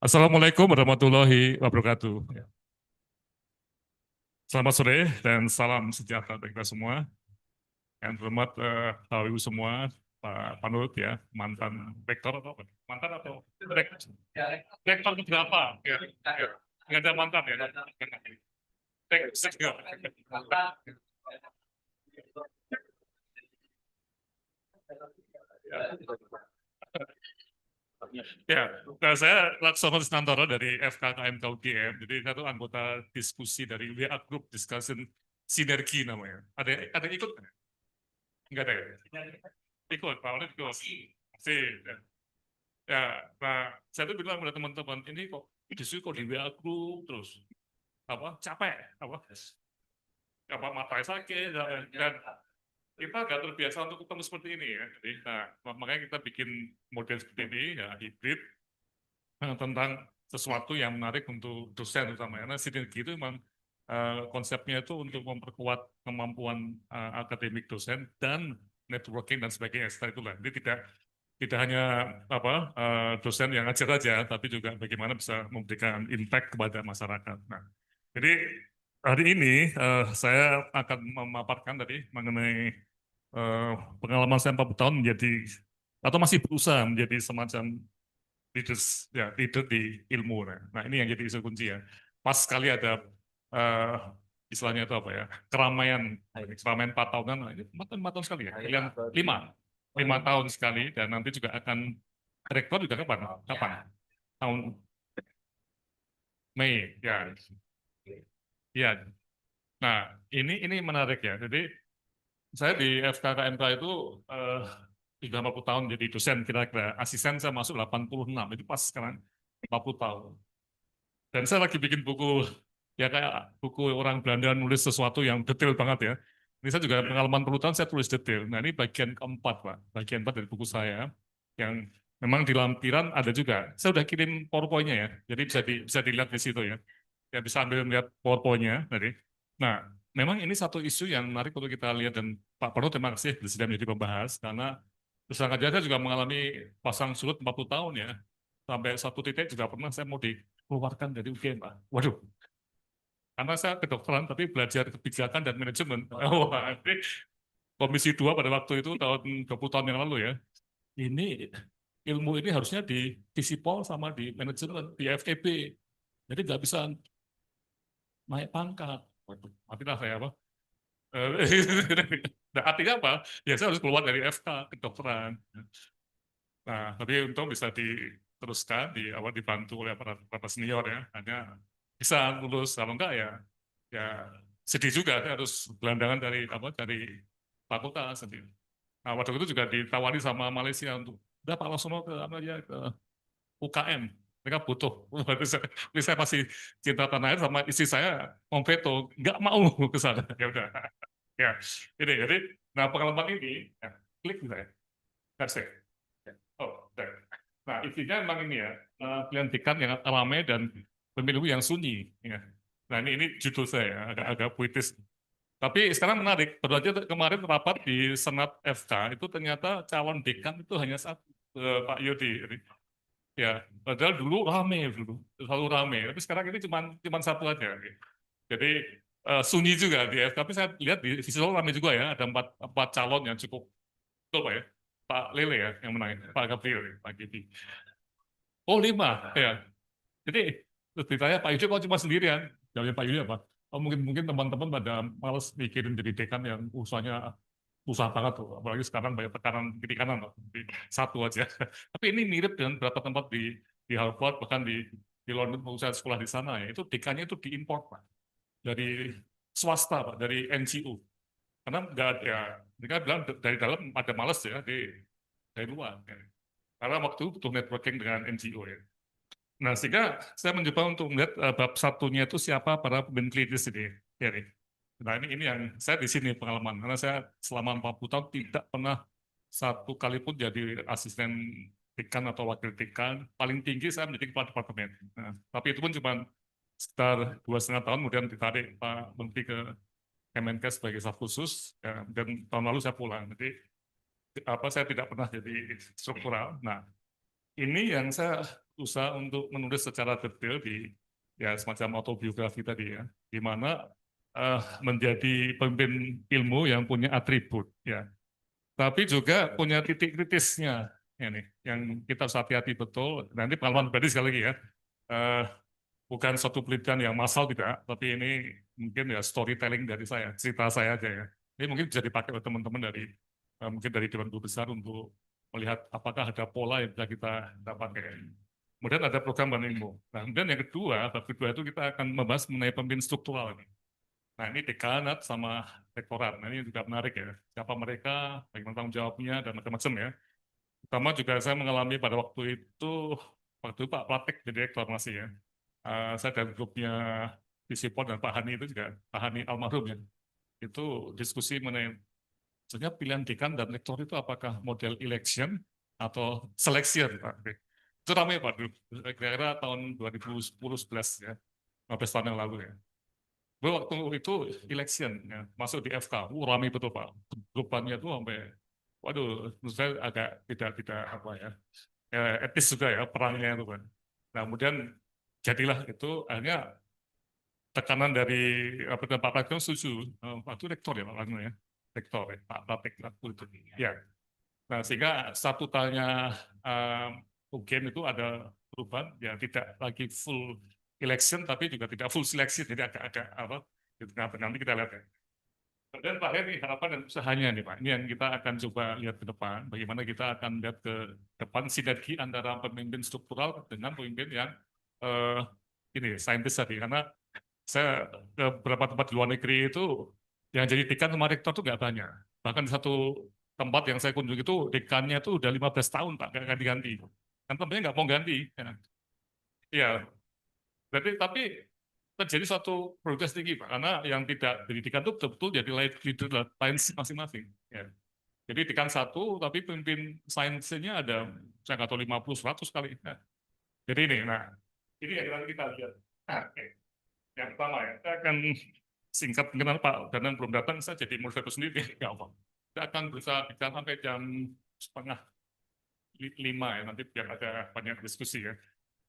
Assalamualaikum warahmatullahi wabarakatuh. Selamat sore dan salam sejahtera bagi kita semua. Yang terhormat Bapak Ibu semua, Pak Panut ya, mantan rektor atau apa? Mantan atau rektor? Rektor itu berapa? Ya, ya. Nggak ada mantan ya? Rektor. Ya, nah saya Laksono Disnantoro dari FKKM KUGM. Jadi saya tuh anggota diskusi dari WA Group Discussion Sinergi namanya. Ada yang ikut? Enggak ada ya? Ikut, Pak Olit ikut. Sih. Ya, nah saya tuh bilang pada teman-teman, ini kok diskusi kok di WA Group terus apa capek apa mata sakit dan kita nggak terbiasa untuk ketemu seperti ini ya. Jadi, nah, makanya kita bikin model seperti ini ya hibrid tentang sesuatu yang menarik untuk dosen terutama karena sinergi itu memang konsepnya itu untuk memperkuat kemampuan akademik dosen dan networking dan sebagainya setelah itulah. Jadi tidak hanya apa dosen yang ngajar saja, tapi juga bagaimana bisa memberikan impact kepada masyarakat. Nah, jadi hari ini saya akan memaparkan tadi mengenai pengalaman saya 40 tahun menjadi atau masih berusaha menjadi semacam leaders ya leader di ilmu. Nah ini yang jadi isu kunci ya. Pas sekali ada eh, istilahnya itu apa ya keramaian 4 tahunan. Nah, ini 4 tahun sekali ya. Kalian 5 tahun sekali dan nanti juga akan rektor juga kapan? Kapan? Tahun Mei ya. Ya. Nah ini menarik ya. Jadi saya di FKKMK itu eh, sudah 40 tahun jadi dosen kira-kira. Asisten saya masuk 86. Itu pas sekarang 40 tahun. Dan saya lagi bikin buku, ya kayak buku orang Belanda nulis sesuatu yang detail banget ya. Ini saya juga pengalaman 10 tahun saya tulis detail. Nah ini bagian keempat Pak, bagian keempat dari buku saya yang memang di lampiran ada juga. Saya udah kirim PowerPoint-nya ya, jadi bisa dilihat di situ ya. Ya bisa ambil melihat PowerPoint-nya tadi. Nah, memang ini satu isu yang menarik untuk kita lihat dan Pak Parno terima kasih sudah menjadi pembahas karena terus terang aja saya juga mengalami pasang surut 40 tahun ya. Sampai satu titik juga pernah saya mau dikeluarkan dari UGM, Pak. Waduh, karena saya kedokteran tapi belajar kebijakan dan manajemen. Wah, ini Komisi 2 pada waktu itu tahun 20 tahun yang lalu ya. Ini ilmu ini harusnya di Visipol sama di manajemen, di FEB. Jadi nggak bisa naik pangkat. Waduh, matilah saya apa. Nah, artinya apa? Ya saya harus keluar dari FK kedokteran. Nah, tapi untung bisa diteruskan, dibantu oleh para senior ya. Hanya bisa lulus, kalau enggak ya sedih juga, saya harus gelandangan dari fakultas sendiri. Nah, waktu itu juga ditawari sama Malaysia untuk, udah Pak Lasono ke apa ya ke UKM. Mereka butuh. Saya masih cinta tanah air sama istri saya veto, nggak mau ke sana. Ya udah. Ya, ini jadi, nah pengalaman ini, ya, klik saya, that's it. Oh, udah. Nah, intinya memang ini ya, pelantikan yang ramai dan pemilu yang sunyi. Ya. Nah, ini judul saya, agak puitis. Tapi sekarang menarik, baru aja kemarin rapat di Senat FK, itu ternyata calon dekan itu hanya satu, Pak Yodi. Ya, padahal dulu selalu rame. Tapi sekarang ini cuma satu aja. Jadi sunyi juga di FK, tapi saya lihat di visual rame juga ya, ada empat calon yang cukup betul Pak ya. Pak Lele ya yang menang, Pak Gabriel, ya, Pak Gibi. Oh 5, ya. Jadi ceritanya Pak Yudi kok cuma sendirian. Jawabnya Pak Yudi apa? Oh, mungkin teman-teman pada males mikirin jadi dekan yang usahanya susah banget tuh. Apalagi sekarang banyak tekanan kiri kanan loh. Jadi, satu aja. Tapi ini mirip dengan beberapa tempat di Harvard bahkan di London saya sekolah di sana ya. Itu dekannya itu diimport Pak dari swasta Pak, dari NGO. Karena nggak ada, mereka bilang dari dalam ada males ya dari luar. Ya. Karena waktu itu butuh networking dengan NGO ya. Nah, sehingga saya mencoba untuk melihat bab satunya itu siapa para pemimpin kritis ini. Ya, nih. Nah, ini yang saya di sini pengalaman. Karena saya selama 40 tahun tidak pernah satu kali pun jadi asisten dekan atau wakil dekan. Paling tinggi saya menjadi kepala departemen. Nah, tapi itu pun cuma sekitar 2,5 tahun, kemudian ditarik Pak Menteri ke Kemenkes sebagai staf khusus, ya, dan tahun lalu saya pulang. Jadi saya tidak pernah jadi struktural. Nah, ini yang saya usaha untuk menulis secara detail di ya semacam autobiografi tadi ya, di mana menjadi pemimpin ilmu yang punya atribut ya, tapi juga punya titik kritisnya ini yang kita harus hati-hati betul. Nanti pengalaman pribadi sekali lagi ya, eh, bukan suatu penelitian yang massal tidak, tapi ini mungkin ya storytelling dari saya, cerita saya aja ya. Ini mungkin bisa dipakai oleh teman-teman dari mungkin dari Dewan Guru Besar untuk melihat apakah ada pola yang bisa kita pakai. Kemudian ada program Banimbo. Nah, kemudian yang kedua, bab kedua itu kita akan membahas mengenai pemimpin struktural ini. Nah, ini dekanat sama rektorat. Nah, ini juga menarik ya. Siapa mereka, bagaimana tanggung jawabnya, dan macam-macam ya. Pertama juga saya mengalami pada waktu itu Pak Platek jadi rektor masih ya. Saya dari grupnya Visipol dan Pak Hani itu juga, Pak Hani almarhum ya. Itu diskusi mengenai sebenarnya pilihan dekan dan rektor itu apakah model election atau selection Pak. Itu ramai Pak dulu, kira-kira tahun 2010-11 ya, 15 tahun yang lalu ya. Waktu itu election ya, masuk di FK, ramai betul Pak. Grupannya itu sampai, waduh, menurut saya agak tidak apa ya, etis juga ya perangnya itu kan. Nah kemudian jadilah itu akhirnya tekanan dari Pak Pratikno setuju, Pak itu rektor ya Pak Pratikno ya, rektor ya, Pak Pratikno itu. Ya, nah sehingga statutanya UGM itu ada perubahan, ya tidak lagi full election tapi juga tidak full selection, jadi agak-agak apa, gitu. Nah, nanti kita lihat ya. Dan Pak Heri, harapan dan usahanya nih Pak, ini yang kita akan coba lihat ke depan, bagaimana kita akan lihat ke depan sinergi antara pemimpin struktural dengan pemimpin yang eh, ini saintis tadi, karena saya ke beberapa tempat di luar negeri itu yang jadi dekan sama rektor itu nggak banyak. Bahkan di satu tempat yang saya kunjungi itu dekannya itu udah 15 tahun Pak, nggak ganti-ganti. Kan tempatnya nggak mau ganti. Ya. Iya, tapi terjadi suatu progres tinggi Pak, karena yang tidak pendidikan itu betul-betul jadi leader sains masing-masing. Ya. Jadi dekan satu, tapi pemimpin sainsnya ada, saya nggak tahu 50-100 kali. Ya. Jadi ini, nah ini yang nanti kita lihat. Nah, oke. Yang pertama ya, kita akan singkat mengenal Pak Danan belum datang, saya jadi moderator sendiri, nggak apa. Kita akan berusaha bicara sampai jam setengah 5 ya, nanti biar ada banyak diskusi ya.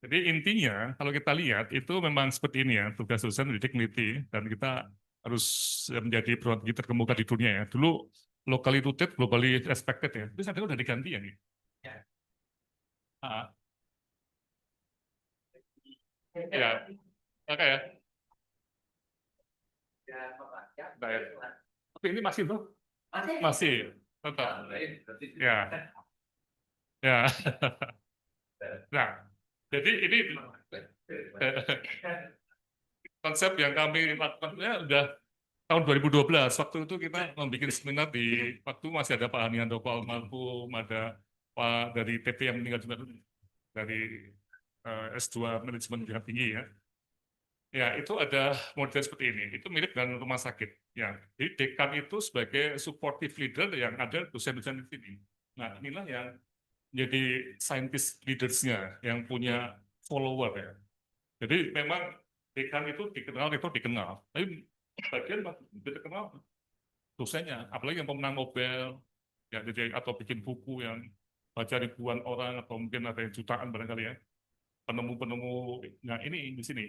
Jadi intinya kalau kita lihat itu memang seperti ini ya, tugas dosen mendidik meneliti, dan kita harus menjadi perguruan tinggi terkemuka di dunia ya. Dulu locally rooted, globally respected ya. Itu saya udah diganti ya nih. Ah, ya, oke ya. Nah, ya. Tapi ini masih tuh, masih tetap. Ya, ya. Nah, jadi ini konsep yang kami lakukan udah tahun 2012. Waktu itu kita membuat seminar di waktu masih ada Pak Hani Handoko almarhum, ada Pak dari TP yang meninggal juga dari S2 manajemen pendidikan tinggi ya. Ya, itu ada model seperti ini. Itu mirip dengan rumah sakit. Ya, jadi dekan itu sebagai supportive leader yang ada dosen-dosen di sini. Nah, inilah yang jadi scientist leaders-nya yang punya follower ya. Jadi memang dekan itu dikenal, itu dikenal. Tapi bagian tidak terkenal dosennya, apalagi yang pemenang Nobel, ya, jadi atau bikin buku yang baca ribuan orang atau mungkin ada yang jutaan barangkali ya, penemu-penemu. Nah ini di sini.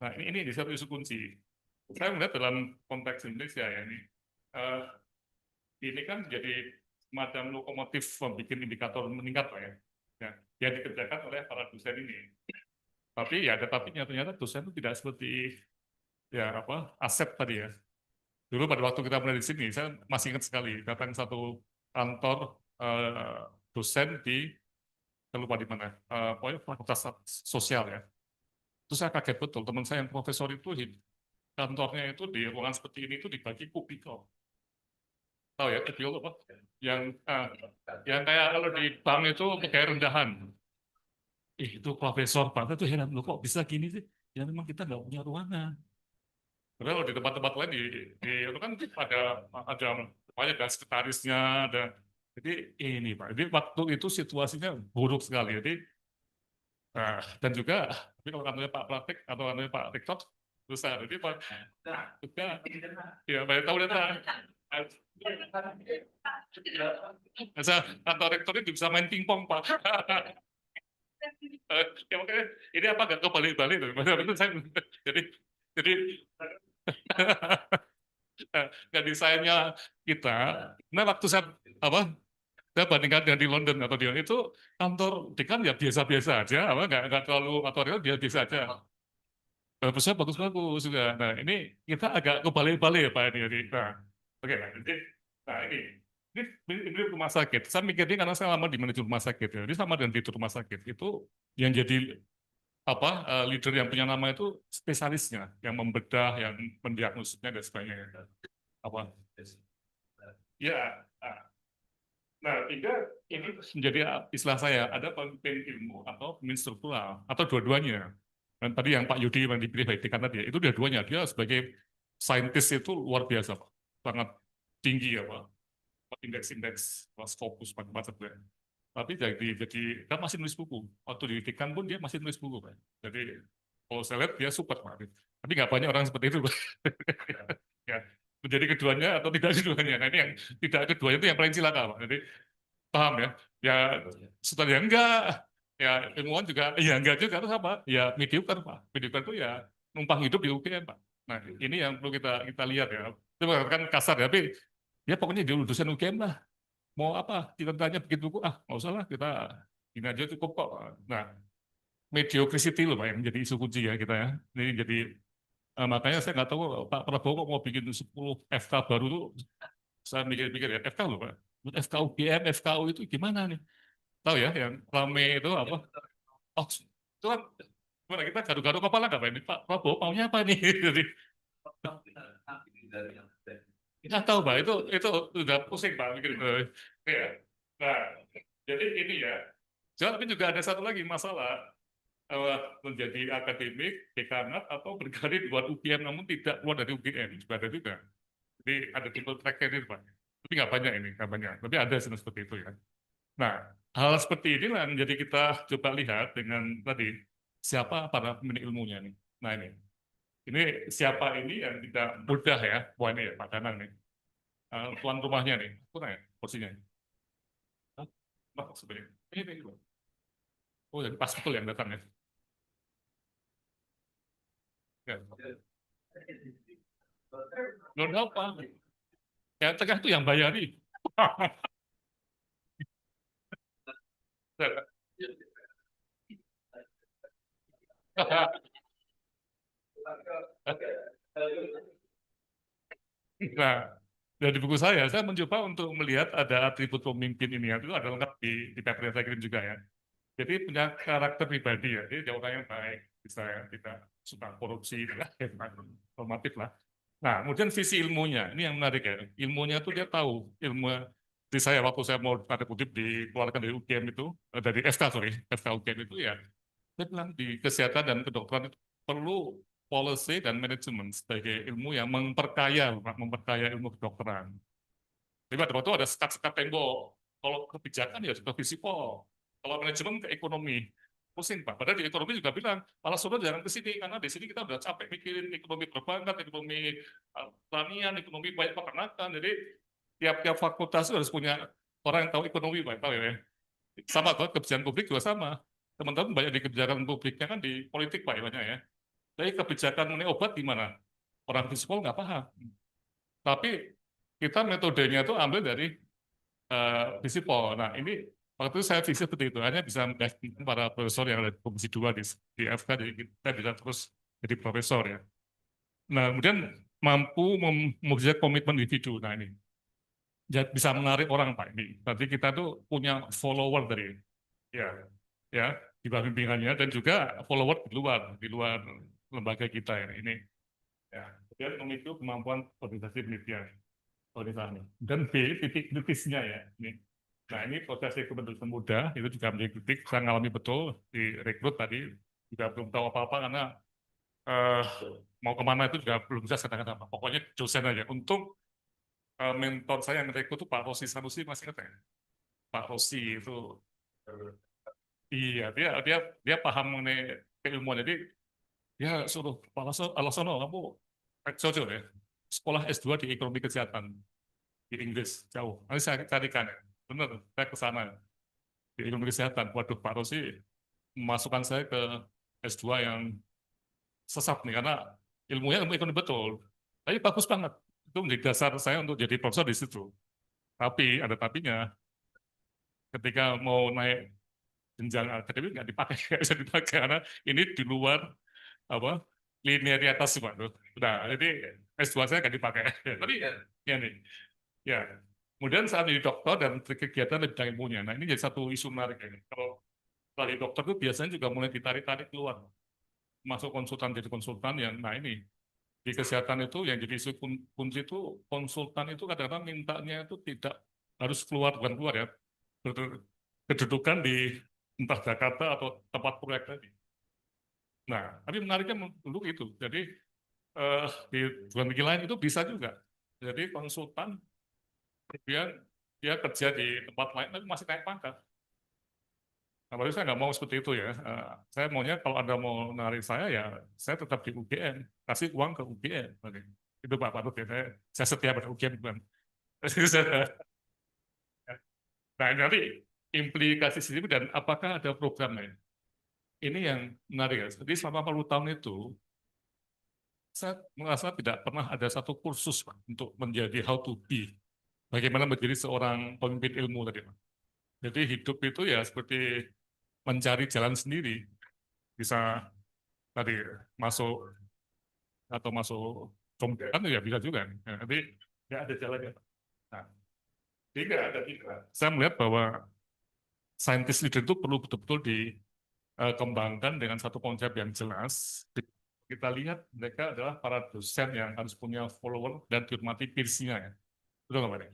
Nah ini di satu isu kunci. Saya melihat dalam konteks Indonesia ya ini kan jadi semacam lokomotif membuat indikator meningkat lah ya. Ya, yang dikerjakan oleh para dosen ini. Tapi ya ada tapinya, ternyata dosen itu tidak seperti ya apa aset tadi ya. Dulu pada waktu kita mulai di sini, saya masih ingat sekali datang satu kantor dosen di saya lupa di mana, pokoknya fakultas sosial ya. Terus saya kaget betul, teman saya yang profesor itu kantornya itu di ruangan seperti ini itu dibagi kubikel. Tahu ya kubikel apa? Yang kayak kalau di bank itu kayak rendahan. Itu profesor Pak, itu heran loh kok bisa gini sih? Ya memang kita nggak punya ruangan. Padahal di tempat-tempat lain itu kan ada banyak ada sekretarisnya ada. Jadi ini Pak, jadi waktu itu situasinya buruk sekali. Jadi dan juga tapi kalau kantornya Pak Pratik atau kantornya Pak Rektor besar. Jadi Pak juga ya banyak tahu data. Masa kantor rektor itu bisa main pingpong Pak. Ya makanya ini apa nggak kebalik-balik tuh? Maksudnya itu saya jadi jadi nggak desainnya kita. Nah waktu saya apa saya bandingkan dengan di London atau di itu kantor dekan ya biasa-biasa aja, apa nggak terlalu otorial, dia biasa aja. Bagusnya bagus-bagus juga. Nah ini kita agak kebalik-balik ya Pak ini. Nah, oke, nah ini rumah sakit. Saya mikirnya karena saya lama di manajemen rumah sakit ya. Ini sama dengan di rumah sakit itu yang jadi apa leader yang punya nama itu spesialisnya, yang membedah, yang mendiagnosisnya dan sebagainya. Apa? Ya, nah, tiga ini menjadi istilah saya, ada pemimpin ilmu atau pemimpin struktural, atau dua-duanya. Dan tadi yang Pak Yudi yang dipilih baik karena dia, itu dua-duanya. Dia sebagai saintis itu luar biasa, Pak. Sangat tinggi ya, Pak. Indeks-indeks, Scopus, macam-macam. Ya. Tapi jadi dia masih nulis buku. Waktu di Vatikan pun dia masih nulis buku, Pak. Jadi kalau saya lihat dia super, Pak. Tapi nggak banyak orang seperti itu, Pak. Ya, menjadi keduanya atau tidak keduanya. Nah, ini yang tidak keduanya itu yang paling cilaka, Pak. Jadi paham ya? Ya setelah yang enggak, ya ilmuwan juga, ya enggak juga itu apa? Ya mediocre, Pak. Mediocre itu ya numpang hidup di UGM, Pak. Nah, ini yang perlu kita lihat ya. Itu kan kasar ya, tapi ya pokoknya di lulusan UGM lah. Mau apa? Kita tanya bikin buku, nggak usah lah, kita ini aja cukup kok. Nah, mediocrity loh Pak yang jadi isu kunci ya kita ya. Ini jadi makanya saya nggak tahu Pak Prabowo kok mau bikin 10 FK baru tuh. Saya mikir-mikir ya FK loh Pak. FK UGM, FKU itu gimana nih? Tahu ya yang rame itu apa? Oh, itu kan gimana kita gaduh-gaduh kepala nggak Pak ini Pak Prabowo maunya apa nih? Jadi kita tahu Pak itu udah pusing Pak mikir ya. Nah, jadi ini ya. Tapi juga ada satu lagi masalah menjadi akademik, dekanat atau berkarir di luar UGM namun tidak keluar dari UGM juga ada juga. Jadi ada triple track ini Pak. Tapi nggak banyak ini, nggak banyak. Tapi ada seperti itu ya. Nah, hal seperti inilah yang jadi kita coba lihat dengan tadi siapa para pemilik ilmunya nih. Nah ini siapa ini yang tidak mudah ya, wah ini ya Pak Danang nih, tuan rumahnya nih, kurang ya porsinya. Apa sebenarnya? Ini. Oh, jadi pas betul yang datang ya. Ya. Nggak apa? Yang tengah itu yang bayari. Nah, dari buku saya mencoba untuk melihat ada atribut pemimpin ini, itu ada lengkap di paper yang saya kirim juga ya. Jadi punya karakter pribadi ya, jadi dia orang yang baik, bisa tidak suka korupsi, normatif lah. Nah, kemudian visi ilmunya, ini yang menarik ya. Ilmunya tuh dia tahu, ilmu di saya waktu saya mau tanda kutip dikeluarkan dari UGM itu, dari FK sorry, FK UGM itu ya, saya bilang di kesehatan dan kedokteran itu perlu policy dan manajemen sebagai ilmu yang memperkaya ilmu kedokteran. Jadi pada waktu ada sekat-sekat tembok. Kalau kebijakan ya juga fisipol. Kalau manajemen ke ekonomi. Pusing Pak. Padahal di ekonomi juga bilang, malah suruh jangan ke sini karena di sini kita udah capek mikirin ekonomi perbankan, ekonomi pertanian, ekonomi banyak peternakan. Jadi tiap-tiap fakultas itu harus punya orang yang tahu ekonomi Pak, tahu ya. Sama kok kebijakan publik juga sama. Teman-teman banyak di kebijakan publiknya kan di politik Pak ya banyak ya. Tapi kebijakan mengenai obat gimana? Orang fisipol nggak paham. Tapi kita metodenya itu ambil dari Visipol. Nah, ini waktu itu saya visi seperti itu, hanya bisa para profesor yang ada di Komisi 2 di FK, jadi kita bisa terus jadi profesor ya. Nah, kemudian mampu memiliki komitmen individu. Nah, ini bisa menarik orang, Pak. Ini berarti kita tuh punya follower dari ya, ya di bawah bimbingannya dan juga follower di luar lembaga kita ya. Ini ya, kemudian memicu kemampuan organisasi penelitian organisasi. Dan B, titik kritisnya ya. Nah, ini proses rekrutmen muda, itu juga menjadi kritik. Saya ngalami betul di rekrut tadi, juga belum tahu apa-apa karena eh, mau kemana itu juga belum bisa katakan apa. Pokoknya dosen aja. Untung mentor saya yang rekrut itu Pak Rosi Sanusi, masih ingat ya? Pak Rosi itu, iya, dia paham mengenai keilmuan. Jadi dia suruh, Pak Alasono, kamu Jojo ya, sekolah S2 di ekonomi kesehatan di Inggris jauh. Nanti saya carikan ya. Benar, saya ke sana di ekonomi kesehatan. Waduh, Pak Rosi memasukkan saya ke S2 yang sesat nih, karena ilmunya ilmu ekonomi betul. Tapi bagus banget. Itu menjadi dasar saya untuk jadi profesor di situ. Tapi ada tapinya, ketika mau naik jenjang akademik nggak dipakai, nggak bisa dipakai karena ini di luar apa linearitas Pak tuh. Nah, jadi S2 saya nggak dipakai. Tapi ya nih, ya. Kemudian saat jadi dokter dan kegiatan lebih bidang ilmunya. Nah, ini jadi satu isu menarik ya. Kalau dari dokter itu biasanya juga mulai ditarik-tarik keluar, masuk konsultan jadi konsultan yang, nah ini di kesehatan itu yang jadi isu kunci itu konsultan itu kadang-kadang mintanya itu tidak harus keluar, bukan keluar ya, kedudukan di entah Jakarta atau tempat proyek tadi. Nah, tapi menariknya dulu itu. Jadi di luar negeri lain itu bisa juga. Jadi konsultan kemudian dia kerja di tempat lain tapi masih naik pangkat. Nah, berarti saya nggak mau seperti itu ya. Saya maunya kalau Anda mau narik saya ya saya tetap di UGM, kasih uang ke UGM. Oke. Itu Pak Patut ya. Saya setia pada UGM bukan. Nah, nanti implikasi sendiri dan apakah ada program lain? Ini yang menarik ya. Jadi selama 40 tahun itu saya merasa tidak pernah ada satu kursus Pak, untuk menjadi how to be. Bagaimana menjadi seorang pemimpin ilmu tadi Pak. Jadi hidup itu ya seperti mencari jalan sendiri. Bisa tadi masuk atau masuk kan ya bisa juga. Nah, tapi nggak ada jalannya. Nah, tiga. Saya melihat bahwa scientist leader itu perlu betul-betul dikembangkan dengan satu konsep yang jelas. Kita lihat mereka adalah para dosen yang harus punya follower dan dihormati peers-nya ya. Betul nggak Pak?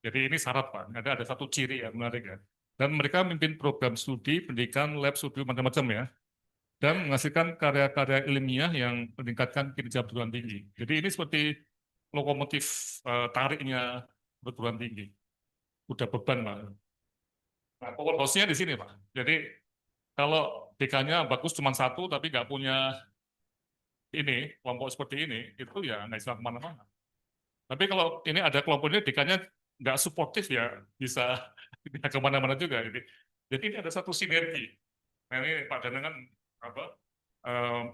Jadi ini syarat Pak. Ada satu ciri yang menarik ya. Dan mereka memimpin program studi, pendidikan, lab studi macam-macam ya. Dan menghasilkan karya-karya ilmiah yang meningkatkan kinerja perguruan tinggi. Jadi ini seperti lokomotif tariknya perguruan tinggi. Udah beban Pak. Nah, powerhouse-nya di sini Pak. Jadi kalau DK-nya bagus cuma satu tapi nggak punya ini kelompok seperti ini, itu ya nggak bisa kemana-mana. Tapi kalau ini ada kelompok ini DK-nya nggak suportif ya bisa bisa kemana-mana juga. Jadi ini ada satu sinergi. Nah ini Pak Danang kan apa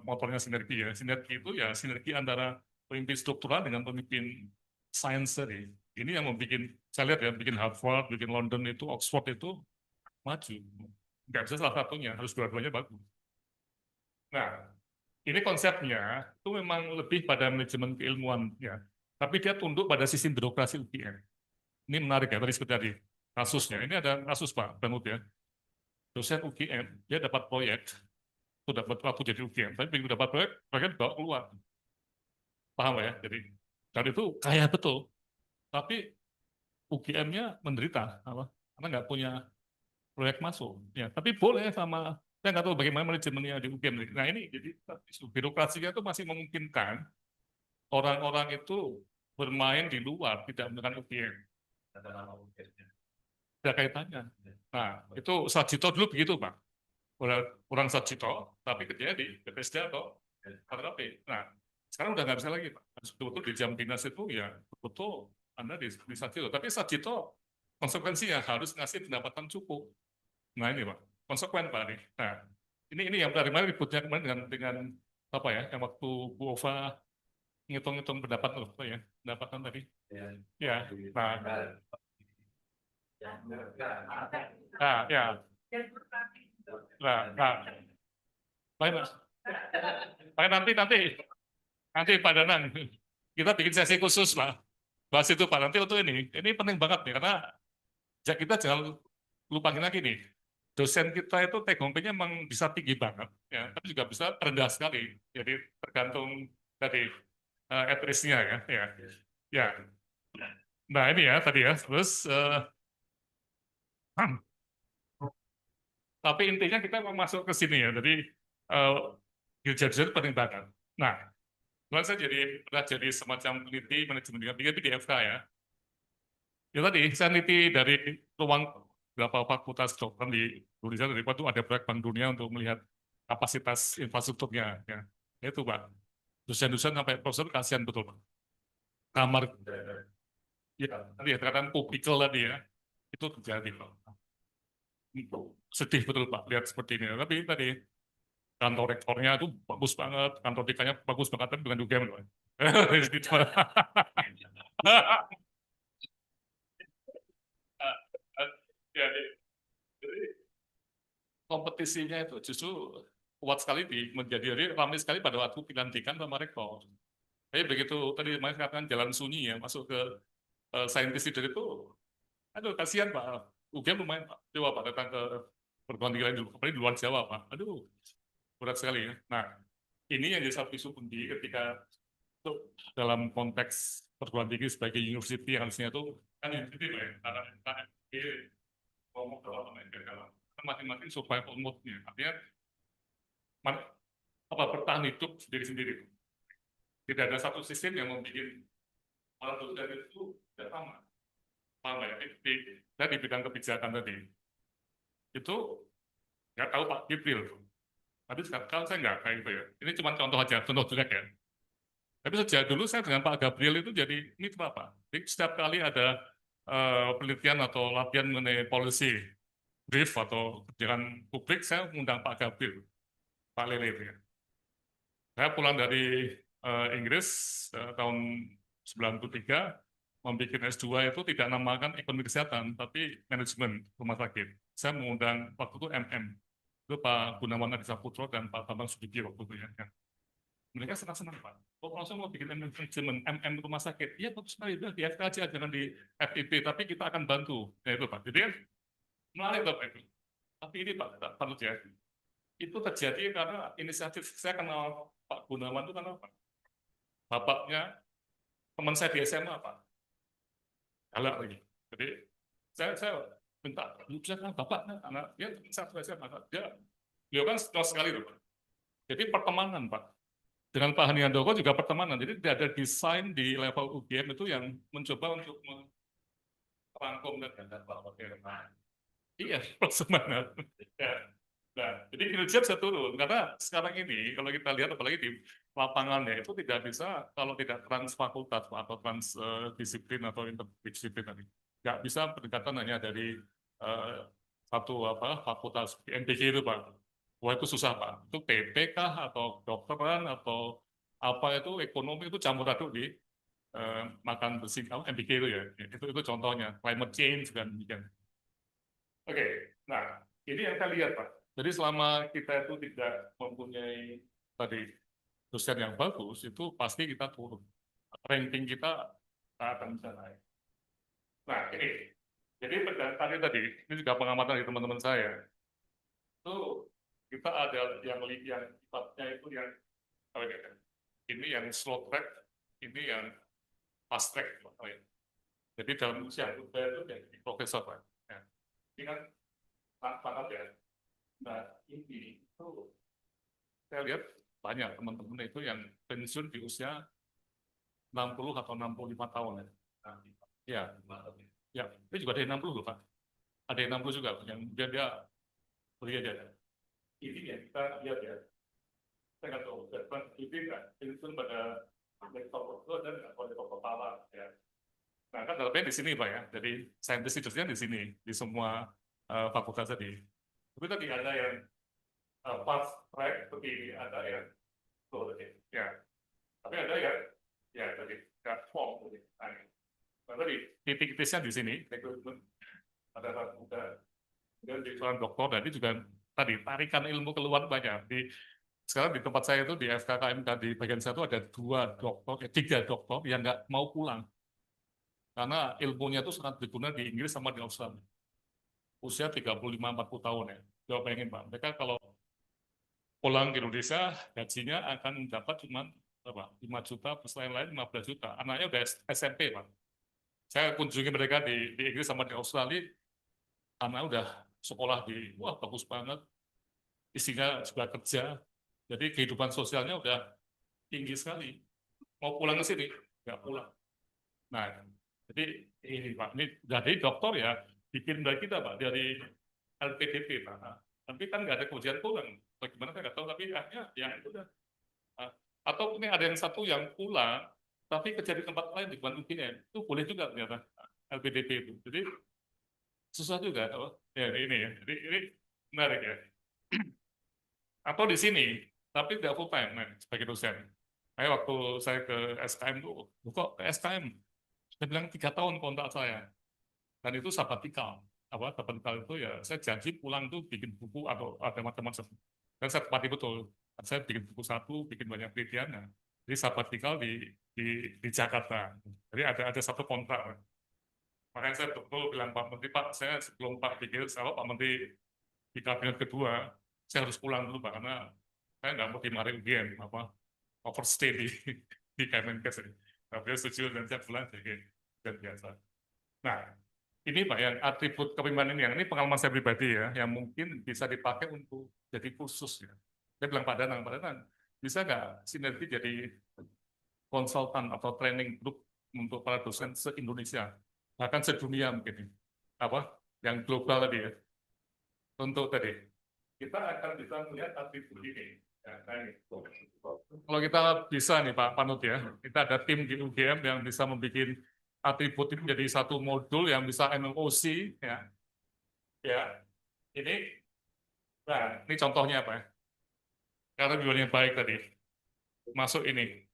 motornya sinergi ya. Sinergi itu ya sinergi antara pemimpin struktural dengan pemimpin sains tadi. Ini yang membuat saya lihat ya, bikin Harvard, bikin London itu, Oxford itu maju. Nggak bisa salah satunya, harus dua-duanya bagus. Nah, ini konsepnya itu memang lebih pada manajemen keilmuan ya. Tapi dia tunduk pada sistem birokrasi UGM. Ini menarik ya, tadi seperti tadi kasusnya. Ini ada kasus Pak Bernut ya. Dosen UGM, dia dapat proyek, itu dapat waktu jadi UGM, tapi begitu dapat proyek, proyeknya dibawa keluar. Paham ya? Jadi, dan itu kaya betul. Tapi UGM-nya menderita, apa? Karena nggak punya proyek masuk. Ya, tapi boleh sama, saya nggak tahu bagaimana manajemennya di UGM. Nah ini, jadi birokrasinya itu masih memungkinkan orang-orang itu bermain di luar, tidak menggunakan UGM. Ada kaitannya. Nah, itu Sarjito dulu begitu, Pak. Orang Sarjito, tapi kerjanya di BPSD atau KTP. Nah, sekarang udah nggak bisa lagi, Pak. Harus betul-betul di jam dinas itu, ya betul Anda di Sarjito. Tapi Sarjito konsekuensinya harus ngasih pendapatan cukup. Nah, ini, Pak. Konsekuen, Pak. Nih. Nah, ini yang dari kemarin ributnya kemarin dengan apa ya, yang waktu Bu Ova ngitung-ngitung pendapatan loh, ya, pendapatan tadi. Ya, nah, ya. Nah, baik nanti Pak Danang, kita bikin sesi khusus lah, bahas itu Pak nanti untuk ini penting banget nih karena kita jangan lupain lagi nih, dosen kita itu take home pay-nya memang bisa tinggi banget, ya, tapi juga bisa rendah sekali, jadi tergantung dari at-risk-nya ya. Nah ini ya tadi ya, terus tapi intinya kita mau masuk ke sini ya, jadi kinerja penting banget. Nah, kalau saya pernah jadi semacam peneliti manajemen pendidikan di FK ya. Ya tadi saya peneliti dari ruang beberapa fakultas kedokteran di Indonesia dari itu ada proyek Bank Dunia untuk melihat kapasitas infrastrukturnya. Ya, itu Pak. Dosen-dosen sampai profesor kasihan betul Pak. Kamar, ya tadi ya, kadang publikal tadi ya, itu terjadi Pak. sedih betul Pak lihat seperti ini. Tapi tadi kantor rektornya itu bagus banget, kantor dekannya bagus banget, tapi bukan UGM loh. Ya, jadi kompetisinya itu justru kuat sekali jadi ramai sekali pada waktu pelantikan sama rektor. Tapi begitu tadi Mas katakan jalan sunyi ya masuk ke saintis leader itu, aduh kasihan Pak. UGM lumayan Pak, coba Pak datang ke perguruan tinggi lain dulu, apalagi di luar Jawa Pak. Aduh, berat sekali ya. Nah, ini yang jadi satu isu penting ketika itu dalam konteks perguruan tinggi sebagai university yang harusnya itu kan university Pak ya, karena ngomong dalam masing-masing survival mode-nya. Artinya apa bertahan hidup sendiri-sendiri. Tidak ada satu sistem yang membuat alat dosen itu tidak sama. Paham ya? Saya di bidang kebijakan tadi itu nggak tahu Pak Gibril. Tapi sekarang saya nggak kayak gitu ya. Ini cuma contoh aja, contoh jelek ya. Tapi sejak dulu saya dengan Pak Gabriel itu jadi mitra Pak. Jadi setiap kali ada penelitian atau latihan mengenai policy brief atau kebijakan publik, saya mengundang Pak Gabriel, Pak Lele itu ya. Saya pulang dari Inggris tahun 93, membuat S2 itu tidak namakan ekonomi kesehatan, tapi manajemen rumah sakit. Saya mengundang waktu itu MM, itu Pak Gunawan Adi Saputro dan Pak Bambang Sudibyo waktu itu ya. Mereka senang-senang Pak. Oh, langsung mau bikin manajemen MM rumah sakit. Iya bagus sekali, di FK aja, jangan di FIP, tapi kita akan bantu. Ya itu Pak. Jadi kan menarik Pak itu. Tapi ini Pak ya, itu terjadi karena inisiatif saya kenal Pak Gunawan itu karena apa? Bapaknya teman saya di SMA Pak, galak lagi. Jadi saya minta, kan bapaknya, anak dia teman saya di SMA, dia kan strong sekali loh Pak. Jadi pertemanan Pak. Dengan Pak Haniandoko juga pertemanan. Jadi tidak ada desain di level UGM itu yang mencoba untuk merangkum dan bahwa iya pertemanan. Ya. Nah, jadi kinerja bisa turun karena sekarang ini kalau kita lihat apalagi di lapangannya itu tidak bisa kalau tidak trans fakultas atau trans disiplin atau interdisiplin tadi. Nggak bisa pendekatan hanya dari satu fakultas NPK itu Pak. Wah itu susah Pak. Itu PP kah atau dokteran atau apa itu ekonomi itu campur aduk di makan bersih MPK itu ya. Itu contohnya climate change dan demikian. Oke, nah ini yang saya lihat Pak. Jadi selama kita itu tidak mempunyai tadi dosen yang bagus, itu pasti kita turun. Ranking kita akan bisa naik. Nah ini, jadi tadi, ini juga pengamatan dari teman-teman saya. Itu kita ada yang sifatnya itu yang ini yang slow track, ini yang fast track. Jadi dalam usia muda itu jadi profesor Pak. Ya. Ini kan banget ya. Nah ini itu saya lihat banyak teman-teman itu yang pensiun di usia 60 atau 65 tahun ya. Ya, ya, itu juga ada yang 60 loh Pak. Ada yang 60 juga yang dia beli aja. Ini ya kita lihat ya. Saya nggak tahu, ini kan pensiun pada lektor dan oleh kepala ya. Nah kan dalamnya di sini Pak ya. Jadi saintis leadersnya di sini di semua fakultas tadi. Tapi tadi ada yang fast track seperti ini, ada yang slow tadi. Ya. Tapi ada yang ya tadi nggak form tadi. Nah tadi titik-titiknya di sini rekrutmen pada saat muda dan di seorang doktor dan ini juga tadi tarikan ilmu keluar banyak. Sekarang di tempat saya itu di FKKMK di bagian satu ada 2 dokter, 3 dokter yang nggak mau pulang karena ilmunya itu sangat berguna di Inggris sama di Australia. Usia 35-40 tahun ya. Coba bayangin Pak, mereka kalau pulang ke Indonesia gajinya akan dapat cuma 5 juta plus lain-lain 15 juta. Anaknya udah SMP Pak. Saya kunjungi mereka di Inggris sama di Australia, anak udah sekolah wah bagus banget, istrinya juga kerja, jadi kehidupan sosialnya udah tinggi sekali. Mau pulang ke sini, nggak pulang. Nah, jadi ini Pak, ini dari dokter ya, bikin dari kita Pak, dari LPDP Pak. Nah, tapi kan nggak ada kewajiban pulang. Bagaimana saya nggak tahu, tapi akhirnya ya itu udah. Nah, atau ini ada yang satu yang pulang, tapi kerja di tempat lain di bukan UGM, itu boleh juga ternyata LPDP itu. Jadi susah juga. Ya ini ya, ini menarik ya. Atau di sini, tapi tidak full time sebagai dosen. Kayak waktu saya ke SKM tuh, kok ke SKM? Saya bilang 3 tahun kontrak saya, dan itu sabatikal. Sabatikal itu ya saya janji pulang tuh bikin buku atau ada macam-macam. Dan saya tepati betul. Saya bikin buku satu, bikin banyak penelitian. Jadi sabatikal di Jakarta. Jadi ada satu kontrak. Makanya saya betul bilang Pak Menteri, Pak, saya sebelum Pak pikir, kalau Pak Menteri di kabinet kedua, saya harus pulang dulu Pak, karena saya nggak mau dimarahin UGM, overstay di Kemenkes. Tapi dia setuju dan saya pulang jadi dan biasa. Nah, ini Pak yang atribut kepemimpinan ini pengalaman saya pribadi ya, yang mungkin bisa dipakai untuk jadi khusus ya. Saya bilang Pak Danang, bisa nggak sinergi jadi konsultan atau training group untuk para dosen se-Indonesia, bahkan sedunia mungkin, yang global tadi ya. Untuk tadi, kita akan bisa melihat atribut ini. Ya, kalau kita bisa nih Pak Panut ya, kita ada tim di UGM yang bisa membuat atribut ini menjadi satu modul yang bisa MLOC ya. Ya, ini ini contohnya apa ya? Karena bimbingan baik tadi. Masuk ini.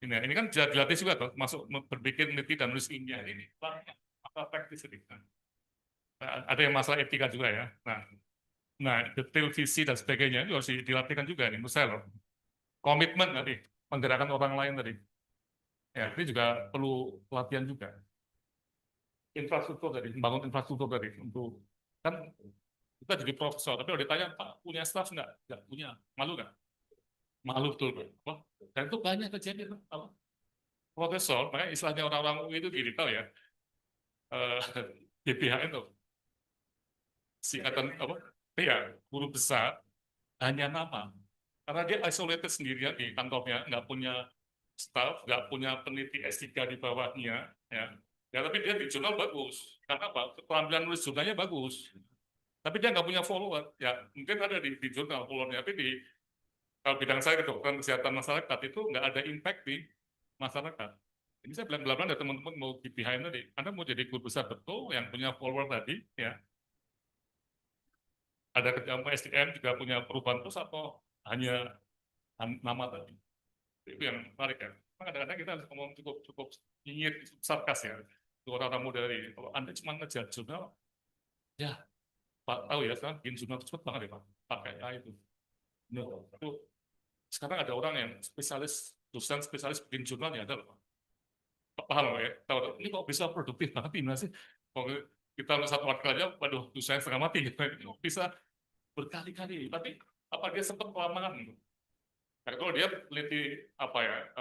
Ini kan dilatih juga tuh, masuk berpikir meneliti dan nulis ilmiah ini. Apa praktis ini? Ada yang masalah etika juga ya. Nah, detail visi dan sebagainya itu harus dilatihkan juga nih, menurut saya loh. Komitmen tadi, menggerakkan orang lain tadi. Ya, ini juga perlu pelatihan juga. Infrastruktur tadi, membangun infrastruktur tadi untuk kan kita jadi profesor, tapi kalau ditanya Pak punya staff nggak punya, malu nggak? Malu betul, Pak. Dan itu banyak kejadian profesor, makanya istilahnya orang-orang itu gini tahu ya, GBHN tuh, singkatan ya, guru besar hanya nama, karena dia isolated sendirian di kantornya, nggak punya staff, nggak punya peneliti S3 di bawahnya, ya. Ya, tapi dia di jurnal bagus. Karena apa? Keterampilan nulis jurnalnya bagus. Tapi dia nggak punya follower. Ya, mungkin ada di jurnal followernya, tapi kalau bidang saya kedokteran kesehatan masyarakat itu nggak ada impact di masyarakat. Ini saya bilang ada teman-teman mau di behind tadi. Anda mau jadi guru besar betul yang punya follower tadi, ya. Ada kerjaan SDM juga punya perubahan terus atau hanya nama tadi. Itu yang menarik ya. Kadang-kadang kita harus ngomong cukup nyinyir, sarkas ya. Orang-orang muda dari, kalau Anda cuma ngejar jurnal, ya Pak tahu ya sekarang bikin jurnal cepet banget ya Pak, pakai itu. Nah, itu sekarang ada orang yang spesialis, dosen spesialis bikin jurnal ya ada loh Pak. Paham ya? Tahu ini kok bisa produktif banget ini sih? Kalau kita satu artikel aja, waduh, dosen setengah mati gitu. Ini bisa berkali-kali, tapi apa dia sempat kelamaan? Nah, kalau dia teliti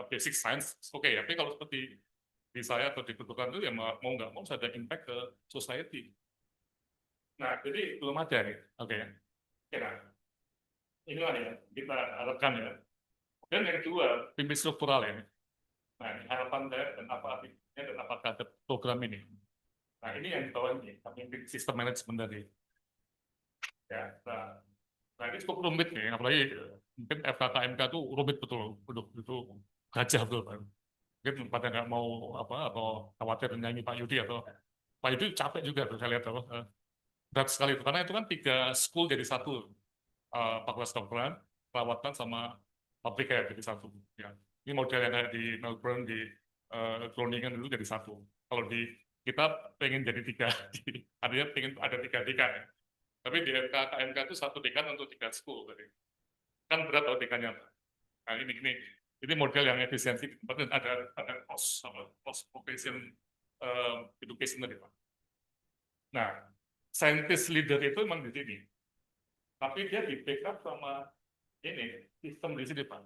basic science, oke ya. Tapi kalau seperti di saya atau di kedokteran itu ya mau nggak mau ada impact ke society. Nah, jadi belum ada nih. Oke. Nah, inilah ya kita harapkan ya. Dan yang kedua, pimpin struktural ya. Nah, ini harapan saya dan apa artinya dan apakah ada program ini. Nah, ini yang di bawah ini, pimpin sistem manajemen tadi. Ya, nah ini cukup rumit nih, apalagi mungkin FKKMK itu rumit betul, itu gajah betul. Mungkin pada nggak mau atau khawatir nyanyi Pak Yudi atau Pak Yudi capek juga tuh saya lihat berat sekali itu karena itu kan 3 school jadi satu, Fakultas Kedokteran, Perawatan sama Public Health jadi satu. Ya. Ini model yang ada di Melbourne, di Groningen dulu jadi satu. Kalau di kita pengen jadi 3, artinya pengen ada 3 dekan. Ya. Tapi di FKKMK itu 1 dekan untuk 3 school tadi. Kan berat kalau dekannya. Nah ini model yang efisiensi, ada cost profession education tadi Pak. Nah, scientist leader itu memang di sini, tapi dia di backup sama ini sistem di sini Pak.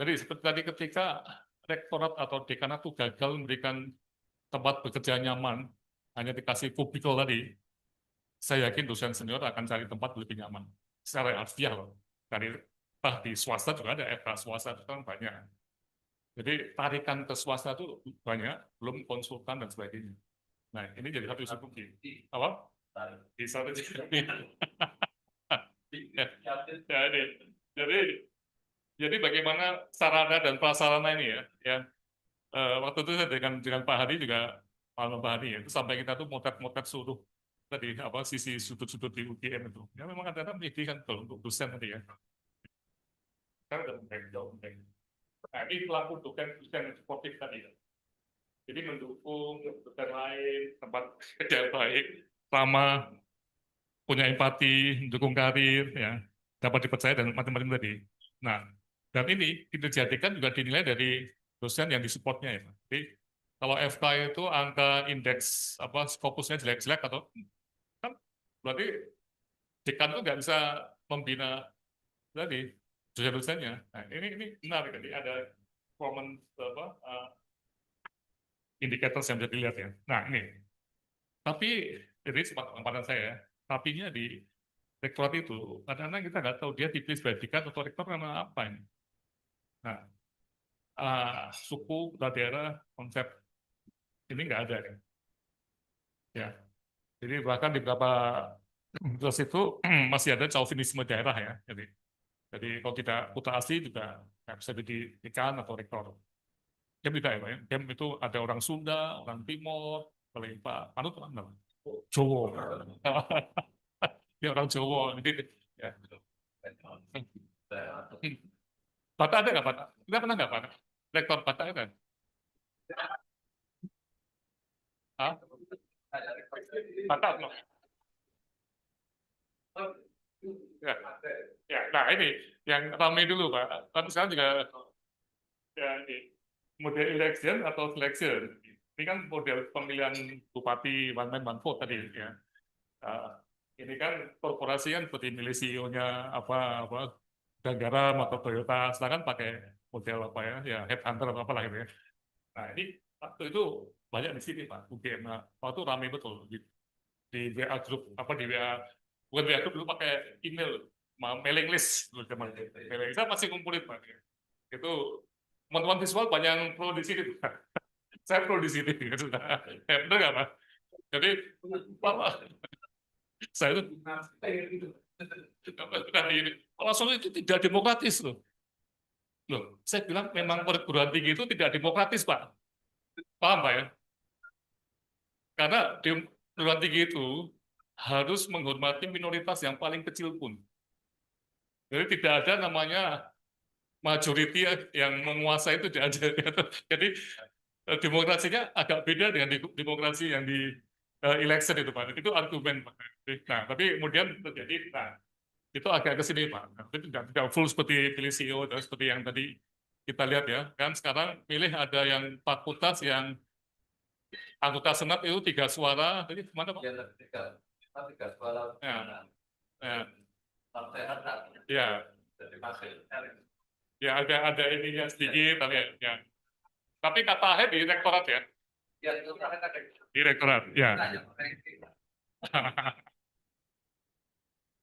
Jadi seperti tadi ketika rektorat atau dekanat itu gagal memberikan tempat bekerja nyaman, hanya dikasih kubikel tadi, saya yakin dosen senior akan cari tempat lebih nyaman. Secara harfiah loh. Dari di swasta juga ada FK swasta itu kan banyak. Jadi tarikan ke swasta itu banyak, belum konsultan dan sebagainya. Nah ini jadi satu isu kunci. Apa? Di satu jadi bagaimana sarana dan prasarana ini ya, waktu itu saya dengan Pak Hadi juga Al-Nabhani ya, itu sampai kita tuh motret-motret seluruh tadi apa sisi sudut-sudut di UGM itu. Ya memang ada pendidikan betul untuk dosen tadi ya. Kan ada jauh. Nah ini pelaku dosen sportif tadi ya. Jadi mendukung dosen lain, tempat kerja baik, sama punya empati, mendukung karir, ya dapat dipercaya dan macam-macam tadi. Nah, dan ini kita jadikan juga dinilai dari dosen yang disupportnya ya. Jadi kalau FK itu angka indeks apa Scopusnya jelek-jelek atau kan berarti dekan itu nggak bisa membina tadi dosen-dosennya. Nah, ini menarik tadi ada performance apa indikator yang bisa dilihat ya. Nah, ini tapi jadi sempat kesempatan saya, tapinya di rektorat itu kadang-kadang kita nggak tahu dia dipilih sebagai dekan atau rektor karena apa ini. Nah, suku, daerah, konsep ini nggak ada kan. Ya, jadi bahkan di beberapa terus itu masih ada chauvinisme daerah ya. Jadi kalau tidak putra asli juga nggak bisa jadi dekan atau rektor. Dia tidak ya, Pak ya. Dia itu ada orang Sunda, orang Timur, paling Pak Anut mana? Jawa. Dia orang Jawa. Ya. Batak ada nggak Batak? Kita pernah nggak Batak? Rektor Batak kan? Hah? Batak no? Ya. Ya, nah ini yang ramai dulu Pak. Tapi sekarang juga ya ini model election atau selection. Ini kan model pemilihan bupati one man one vote tadi ya. Nah, ini kan korporasi kan seperti milih CEO-nya apa dan garam atau Toyota, sedangkan pakai model apa ya headhunter atau apa lah gitu ya. Nah ini waktu itu banyak di sini Pak, UGM. Nah, waktu ramai betul di WA grup apa di WA bukan WA grup dulu pakai email, mailing list dulu zaman mailing list. Saya masih kumpulin Pak. Itu teman-teman visual banyak yang pro di sini Pak. Saya pro di sini. Benar nggak Pak? Jadi apa? Saya itu kalau Solo itu tidak demokratis loh. Loh, saya bilang memang perguruan tinggi itu tidak demokratis, Pak. Paham, Pak ya? Karena di perguruan tinggi itu harus menghormati minoritas yang paling kecil pun. Jadi tidak ada namanya majority yang menguasai itu tidak ada. Jadi demokrasinya agak beda dengan demokrasi yang di election itu, Pak. Itu argumen, Pak. Nah, tapi kemudian terjadi, nah, itu agak ke sini Pak. Itu tidak full seperti pilih CEO seperti yang tadi kita lihat ya. Kan sekarang pilih ada yang fakultas yang anggota senat itu 3 suara. Jadi mana Pak? Ya, tiga suara. Ya, ya, ya ada ininya sedikit, tapi ya. Tapi kata akhir di rektorat ya. Di rektorat, ya.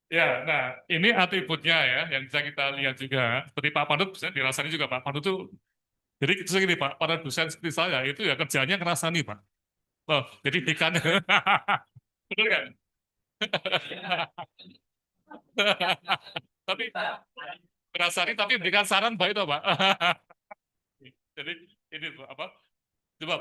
Ya, nah ini atributnya ya yang bisa kita lihat juga. Seperti Pak Pandut bisa dirasani juga Pak Pandut tuh. Jadi segini Pak, para dosen seperti saya itu ya kerjanya ngerasani Pak. Loh, jadi dekan. Betul kan? Tapi ngerasani tapi berikan saran Pak itu Pak. Jadi ini apa? Coba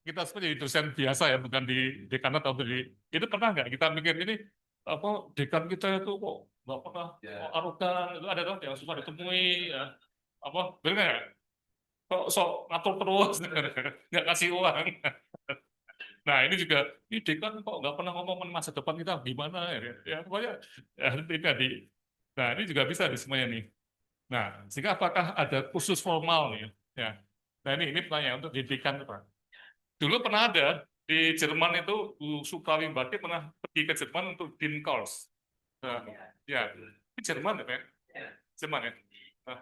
kita seperti dosen biasa ya, bukan di dekan atau di itu pernah nggak kita mikir ini apa dekan kita itu kok nggak pernah arogan itu ada dong yang suka ditemui ya. Apa benar nggak? Kok sok ngatur terus nggak kasih uang. Nah ini juga ini dekan kok nggak pernah ngomong masa depan kita gimana ya pokoknya ya, ini tadi. Nah ini juga bisa di semuanya nih. Nah sehingga apakah ada kursus formal nih ya. Nah ini pertanyaan untuk didikan Pak. Dulu pernah ada di Jerman itu Bu Sukawimbati pernah pergi ke Jerman untuk Dean Course. Nah, ya, di Jerman ya, Pak? Jerman ya. Nah,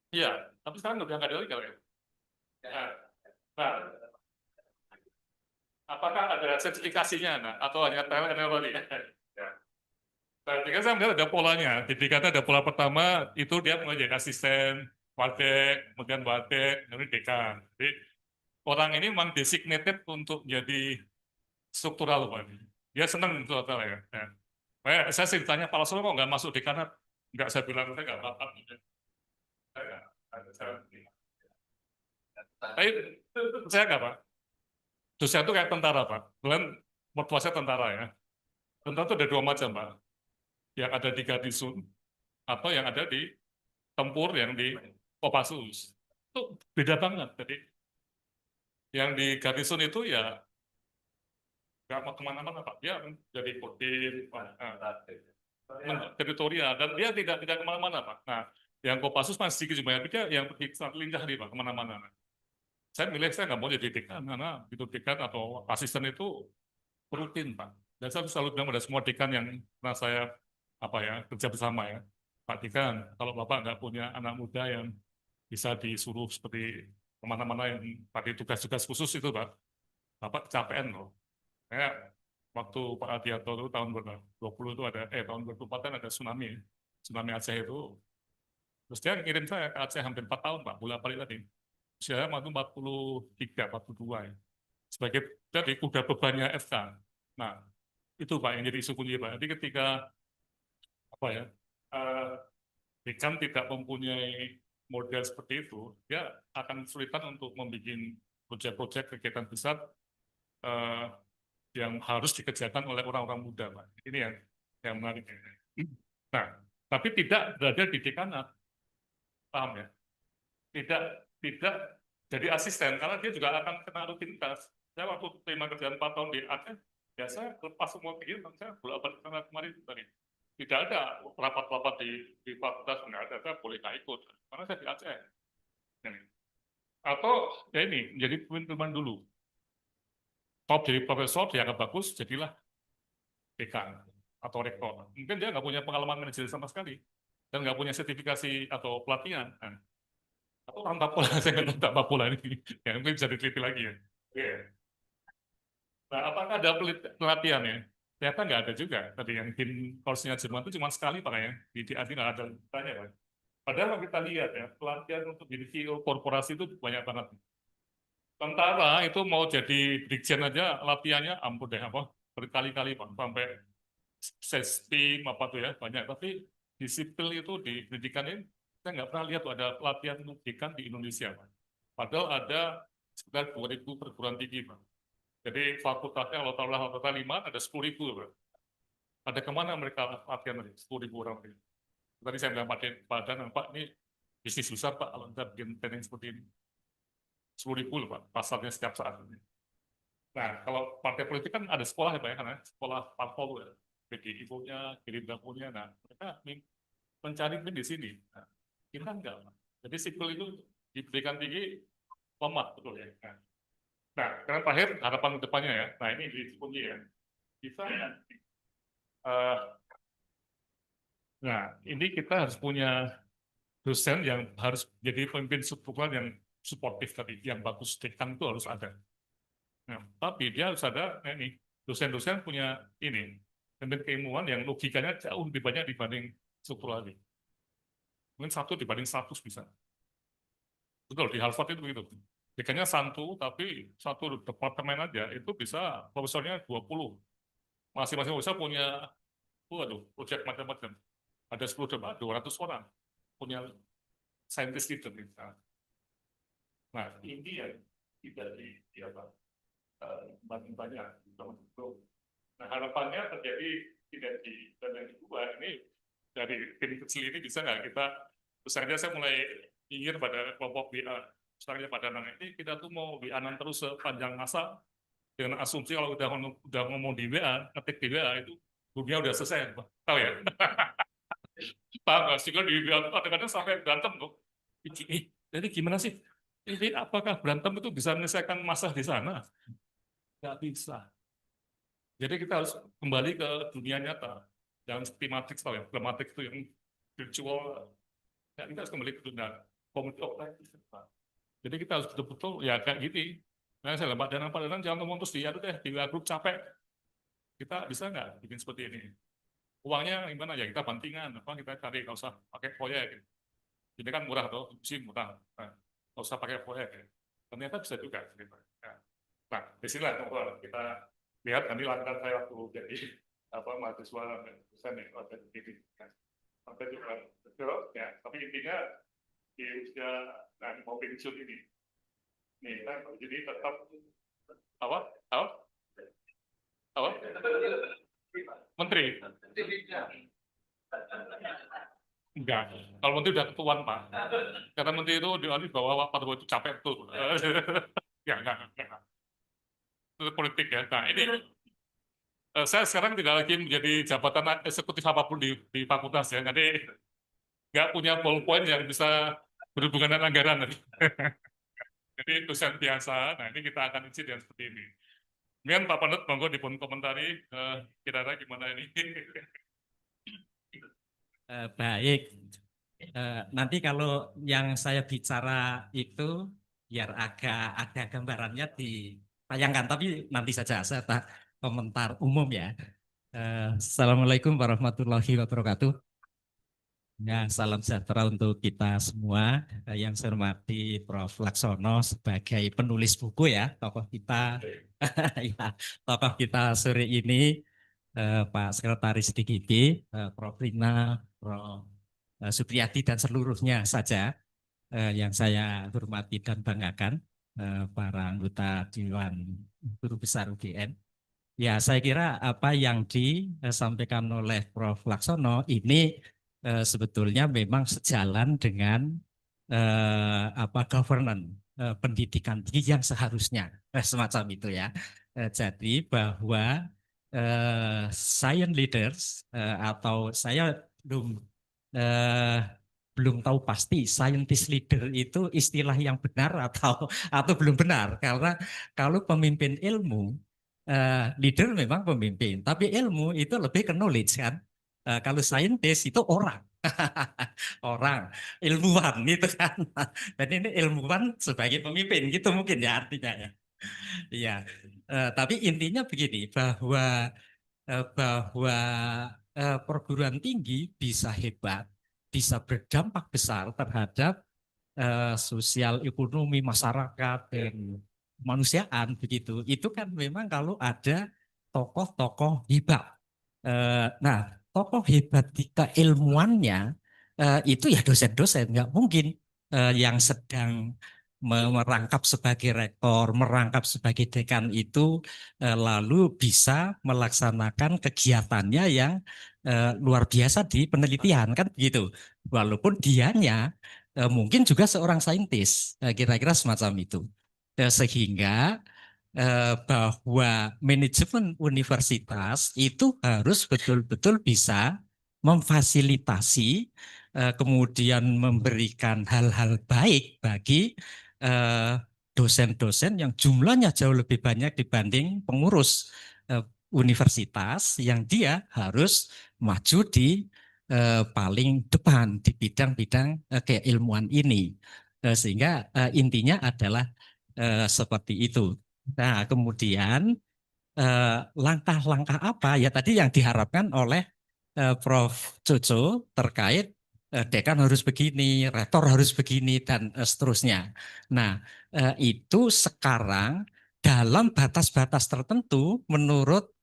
iya, tapi sekarang udah nggak ada lagi kalau ya. Nah, nah, apakah ada sertifikasinya, nah, atau hanya teori? Ya. Nah, jika saya melihat ada polanya. Jadi kata ada pola pertama itu dia menjadi asisten, wadek, kemudian wadek, kemudian dekan. Jadi orang ini memang designated untuk jadi struktural Pak. Dia senang struktural ya. Saya sih ditanya Pak Laslo kok nggak masuk di kanan? Nggak, saya bilang saya nggak paham. Tapi saya nggak Pak. Dosen itu kayak tentara, Pak. Kalian mertuanya tentara ya. Tentara itu ada dua macam, Pak. Yang ada di Garnisun atau yang ada di tempur yang di Kopassus. Itu beda banget. Jadi yang di Garnisun itu ya nggak mau kemana-mana, Pak. Dia jadi kodim, teritorial, dan dia tidak kemana-mana, Pak. Nah, yang Kopassus masih sedikit jumlahnya, dia yang pergi sangat lincah nih, Pak, kemana-mana. Saya milih, saya nggak mau jadi dekan, karena itu dekan atau asisten itu rutin, Pak. Dan saya selalu bilang pada semua dekan yang pernah saya kerja bersama ya, Pak Dekan, kalau Bapak nggak punya anak muda yang bisa disuruh seperti kemana-mana yang pakai tugas-tugas khusus itu, Pak, Bapak kecapean loh. Kayak waktu Pak Adianto itu tahun 2020 itu tahun 2024 kan ada tsunami Aceh itu. Terus dia ngirim saya ke Aceh hampir 4 tahun, Pak, bolak-balik tadi. Usia waktu 43, 42 ya. Sebagai dari kuda bebannya FK. Nah, itu Pak yang jadi isu kunci, Pak. Jadi ketika eh, dekan tidak mempunyai model seperti itu, dia akan kesulitan untuk membuat proyek-proyek kegiatan besar eh, yang harus dikerjakan oleh orang-orang muda, Pak. Ini yang menarik. Nah, tapi tidak berada di dekanat, paham ya? Tidak tidak jadi asisten, karena dia juga akan kena rutinitas. Saya waktu terima kerjaan 4 tahun di Aceh, ya saya lepas semua kegiatan, saya bolak-balik sana kemarin tadi. Tidak ada rapat-rapat di fakultas, nggak ada, saya boleh nggak ikut, karena saya di Aceh. Atau ya ini, jadi pemimpin dulu. Top jadi profesor, dianggap bagus, jadilah dekan atau rektor. Mungkin dia nggak punya pengalaman manajer sama sekali, dan nggak punya sertifikasi atau pelatihan. Nah, atau orang Papua, saya nggak tahu Papua ini, ya mungkin bisa diteliti lagi ya. Yeah. Nah, apakah ada pelatihan ya? Ternyata nggak ada juga. Tadi yang tim course-nya Jerman itu cuma sekali pakainya. Di ASI nggak ada tanya, Pak. Padahal kalau kita lihat ya, pelatihan untuk jadi CEO korporasi itu banyak banget. Tentara itu mau jadi brigjen aja latihannya ampun deh apa berkali-kali, Pak, sampai sestim apa tuh ya banyak. Tapi di sipil itu di pendidikan ini saya nggak pernah lihat tuh ada pelatihan pendidikan di Indonesia, Pak. Padahal ada sekitar 2.000 perguruan tinggi, Pak. Jadi fakultasnya kalau taruhlah fakultas 5 ada 10.000, Pak. Ada kemana mereka latihan tadi 10.000 orang ini? Tadi saya bilang Pak Dan, Pak ini bisnis besar, Pak, kalau kita bikin training seperti ini. 10.000 loh, Pak, pasarnya setiap saat ini. Nah, kalau partai politik kan ada sekolah ya, Pak, ya, karena sekolah parpol ya. PDIPO-nya, Gerindra punya. Nah, mereka mencari di sini. Nah, kita enggak, Pak. Jadi sipil itu diberikan tinggi, lemah, betul ya. Nah, karena terakhir harapan depannya ya. Nah, ini di kunci ya. Kita, nah, ini kita harus punya dosen yang harus jadi pemimpin struktural yang suportif tadi, yang bagus, dekan itu harus ada. Nah, tapi dia harus ada, nah ini, dosen-dosen punya ini, pemimpin keilmuan yang logikanya jauh lebih banyak dibanding struktural ini. Mungkin 1 dibanding 100 bisa. Betul, di Harvard itu begitu. Dekannya 1, tapi 1 departemen aja, itu bisa profesornya 20. Masing-masing profesor punya, proyek macam-macam. Ada 10 debat, 200 orang. Punya scientist leader. Nah, ini yang tidak makin banyak. Nah, harapannya terjadi tidak di dan yang kedua ini dari tim kecil ini bisa nggak kita, misalnya saya mulai ingin pada kelompok BA, misalnya pada anak ini kita tuh mau BA-an terus sepanjang masa dengan asumsi kalau udah ngomong di WA, ngetik di WA itu dunia udah selesai, tahu ya? Tahu nggak sih kalau di WA kadang-kadang sampai berantem kok. Jadi gimana sih? Ini apakah berantem itu bisa menyelesaikan masalah di sana? Nggak bisa. Jadi kita harus kembali ke dunia nyata. Jangan seperti Matrix, tahu ya? Matrix itu yang virtual. Ya, kita harus kembali ke dunia community of life. Jadi kita harus betul-betul ya kayak gitu. Nah, saya lembat dan jangan ngomong terus di grup capek. Kita bisa nggak bikin seperti ini? Uangnya gimana ya? Kita bantingan, kita cari, nggak usah pakai proyek. Ini kan murah tuh, sih murah. Nah, nggak usah pakai proyek. Ternyata bisa juga. Nah, di sinilah kita lihat nanti langkah saya waktu jadi mahasiswa dosen yang ada di sini. Sampai juga betul, ya. Tapi intinya di usia mau pensiun ini, nih kan jadi tetap Apa? Apa? Apa? Menteri? Enggak. Kalau menteri udah ketuaan, Pak. Karena menteri itu di bawah Pak Prabowo itu capek betul. Ya, enggak. Itu politik ya. Nah, ini saya sekarang tidak lagi menjadi jabatan eksekutif apapun di fakultas ya. Jadi nggak punya ballpoint yang bisa berhubungan dengan anggaran. Jadi dosen biasa. Nah, ini kita akan isi dengan seperti ini. Kemudian Pak Panut, monggo dipun komentari kira-kira gimana ini. Baik, nanti kalau yang saya bicara itu biar agak ada gambarannya ditayangkan, tapi nanti saja saya komentar umum ya. Assalamualaikum warahmatullahi wabarakatuh. Ya, salam sejahtera untuk kita semua. Yang saya hormati Prof. Laksono sebagai penulis buku ya, tokoh kita, ya, tokoh kita sore ini, Pak Sekretaris DGB, Prof. Rina, Prof. Supriyadi dan seluruhnya saja yang saya hormati dan banggakan, para anggota Dewan Guru Besar UGM. Ya, saya kira apa yang disampaikan oleh Prof. Laksono ini sebetulnya memang sejalan dengan apa governance pendidikan tinggi yang seharusnya semacam itu ya. Jadi bahwa science leaders atau saya eh, belum tahu pasti scientist leader itu istilah yang benar atau belum benar, karena kalau pemimpin ilmu, leader memang pemimpin, tapi ilmu itu lebih ke knowledge kan. Kalau scientist itu orang, orang ilmuwan gitu kan. Dan ini ilmuwan sebagai pemimpin gitu mungkin ya artinya ya. Iya. Tapi intinya begini bahwa perguruan tinggi bisa hebat, bisa berdampak besar terhadap sosial ekonomi masyarakat dan kemanusiaan begitu. Itu kan memang kalau ada tokoh-tokoh hebat. Nah, tokoh hebat di keilmuannya itu ya dosen-dosen, nggak mungkin yang sedang merangkap sebagai rektor, merangkap sebagai dekan itu lalu bisa melaksanakan kegiatannya yang luar biasa di penelitian kan begitu. Walaupun dianya mungkin juga seorang saintis, kira-kira semacam itu. Sehingga bahwa manajemen universitas itu harus betul-betul bisa memfasilitasi, kemudian memberikan hal-hal baik bagi dosen-dosen yang jumlahnya jauh lebih banyak dibanding pengurus universitas yang dia harus maju di paling depan di bidang-bidang keilmuan ini. Sehingga intinya adalah seperti itu. Nah, kemudian langkah-langkah apa ya tadi yang diharapkan oleh Prof. Jojo terkait dekan harus begini, rektor harus begini dan seterusnya. Nah, itu sekarang dalam batas-batas tertentu menurut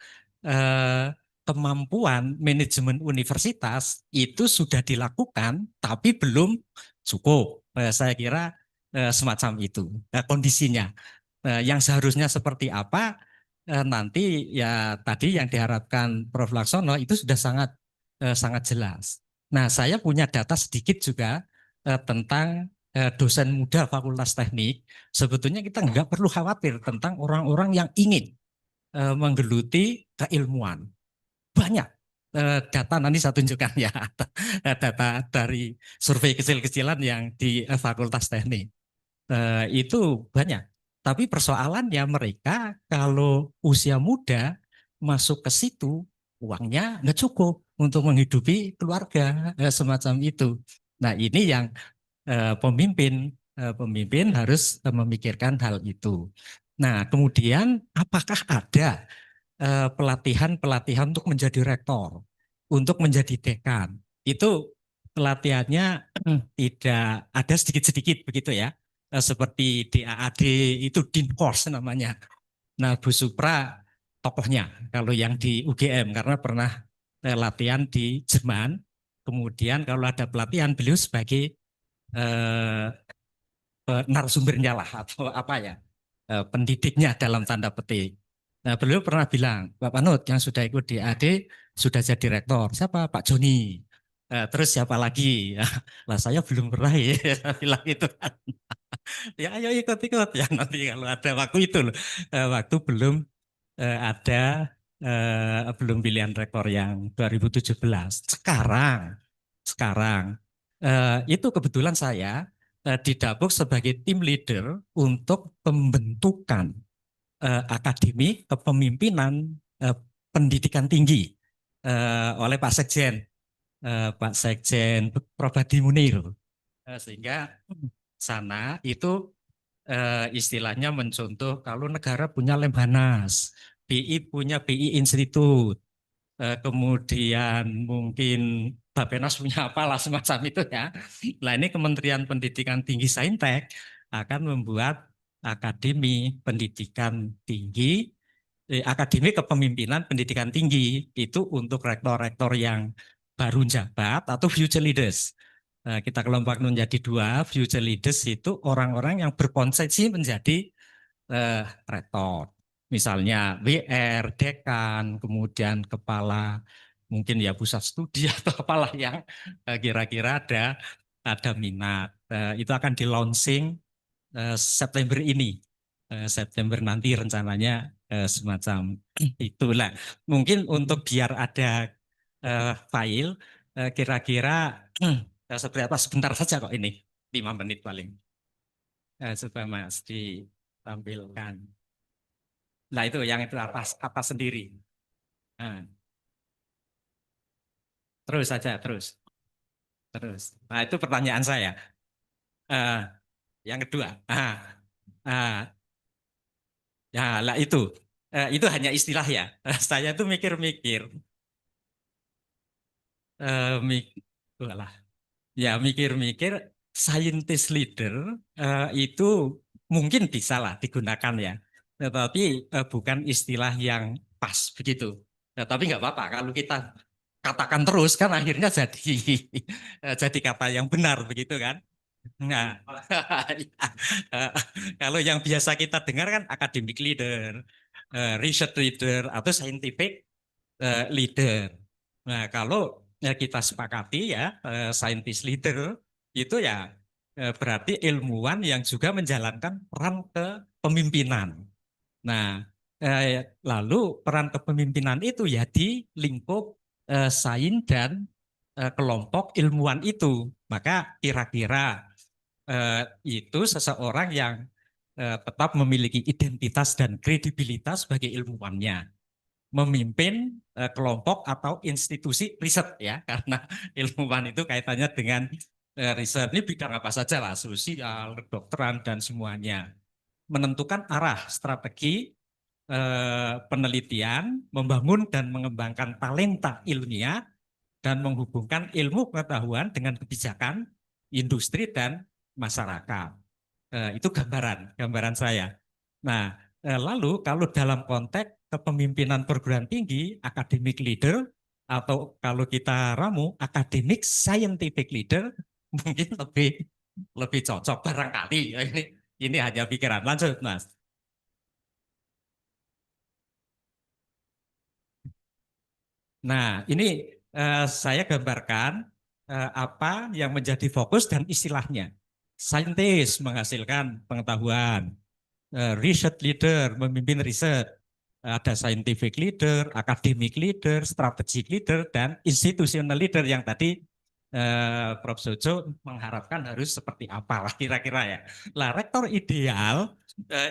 kemampuan manajemen universitas itu sudah dilakukan, tapi belum cukup. Saya kira semacam itu kondisinya. Yang seharusnya seperti apa nanti ya tadi yang diharapkan Prof. Laksono itu sudah sangat jelas. Nah, saya punya data sedikit juga tentang dosen muda Fakultas Teknik. Sebetulnya kita nggak perlu khawatir tentang orang-orang yang ingin menggeluti keilmuan. Banyak data nanti saya tunjukkan ya, data dari survei kecil-kecilan yang di Fakultas Teknik. Itu banyak. Tapi persoalannya mereka kalau usia muda masuk ke situ, uangnya nggak cukup untuk menghidupi keluarga semacam itu. Nah, ini yang pemimpin harus memikirkan hal itu. Nah, kemudian apakah ada pelatihan-pelatihan untuk menjadi rektor, untuk menjadi dekan? Itu pelatihannya tidak ada sedikit-sedikit begitu ya. Seperti DAAD itu Dean Course namanya. Nah, Bu Supra tokohnya kalau yang di UGM karena pernah latihan di Jerman. Kemudian kalau ada pelatihan beliau sebagai narasumbernya lah atau apa ya. pendidiknya dalam tanda petik. Nah, beliau pernah bilang, Pak Panut yang sudah ikut di AD sudah jadi rektor. Siapa? Pak Joni. Terus siapa lagi? Lah saya belum pernah ya, saya bilang gitu kan. Ya ayo ikut-ikut ya nanti kalau ada waktu itu loh. Waktu belum ada belum pilihan rektor yang 2017. Sekarang itu kebetulan saya didapuk sebagai tim leader untuk pembentukan akademi kepemimpinan pendidikan tinggi oleh Pak Sekjen Probadi Munir. Sehingga sana itu istilahnya mencontoh kalau negara punya Lemhanas, BI punya BI Institute, kemudian mungkin Bappenas punya apalah semacam itu ya. Nah ini Kementerian Pendidikan Tinggi Saintek akan membuat Akademi Pendidikan Tinggi, Akademi Kepemimpinan Pendidikan Tinggi itu untuk rektor-rektor yang baru jabat atau future leaders. Kita kelompok menjadi dua, future leaders itu orang-orang yang berkonsepsi menjadi rektor. Misalnya WR, dekan, kemudian kepala mungkin ya pusat studi atau apalah yang kira-kira ada minat. Itu akan di launching September ini. September nanti rencananya semacam itulah. Mungkin untuk biar ada file kira-kira seperti apa sebentar saja kok ini 5 menit paling. Coba Mas ditampilkan. Nah itu yang itu atas sendiri. Nah, terus saja terus. Nah itu pertanyaan saya. Eh, yang kedua. Ah, ya lah itu hanya istilah ya. Saya tuh mikir-mikir, mik, lah, ya mikir-mikir, scientist leader itu mungkin bisa lah digunakan ya. Tetapi bukan istilah yang pas begitu. Tapi nggak apa-apa kalau kita katakan terus kan akhirnya jadi jadi kata yang benar begitu kan. Nah, kalau yang biasa kita dengar kan academic leader, research leader atau scientific leader. Nah, kalau kita sepakati ya scientist leader itu ya berarti ilmuwan yang juga menjalankan peran kepemimpinan. Nah, lalu peran kepemimpinan itu ya di lingkup sains dan kelompok ilmuwan itu. Maka kira-kira itu seseorang yang tetap memiliki identitas dan kredibilitas sebagai ilmuwannya, memimpin kelompok atau institusi riset ya, karena ilmuwan itu kaitannya dengan riset ini bidang apa saja lah, sosial, kedokteran dan semuanya. Menentukan arah strategi penelitian, membangun dan mengembangkan talenta ilmiah dan menghubungkan ilmu pengetahuan dengan kebijakan, industri dan masyarakat. Itu gambaran saya. Nah, lalu kalau dalam konteks kepemimpinan perguruan tinggi, academic leader, atau kalau kita ramu, academic scientific leader, mungkin lebih lebih cocok barangkali. Ini hanya pikiran. Lanjut, Mas. Nah, ini saya gambarkan apa yang menjadi fokus dan istilahnya. Saintis menghasilkan pengetahuan, research leader memimpin riset, ada scientific leader, academic leader, strategic leader, dan institutional leader yang tadi Prof. Sojo mengharapkan harus seperti apa lah kira-kira ya. Lah rektor ideal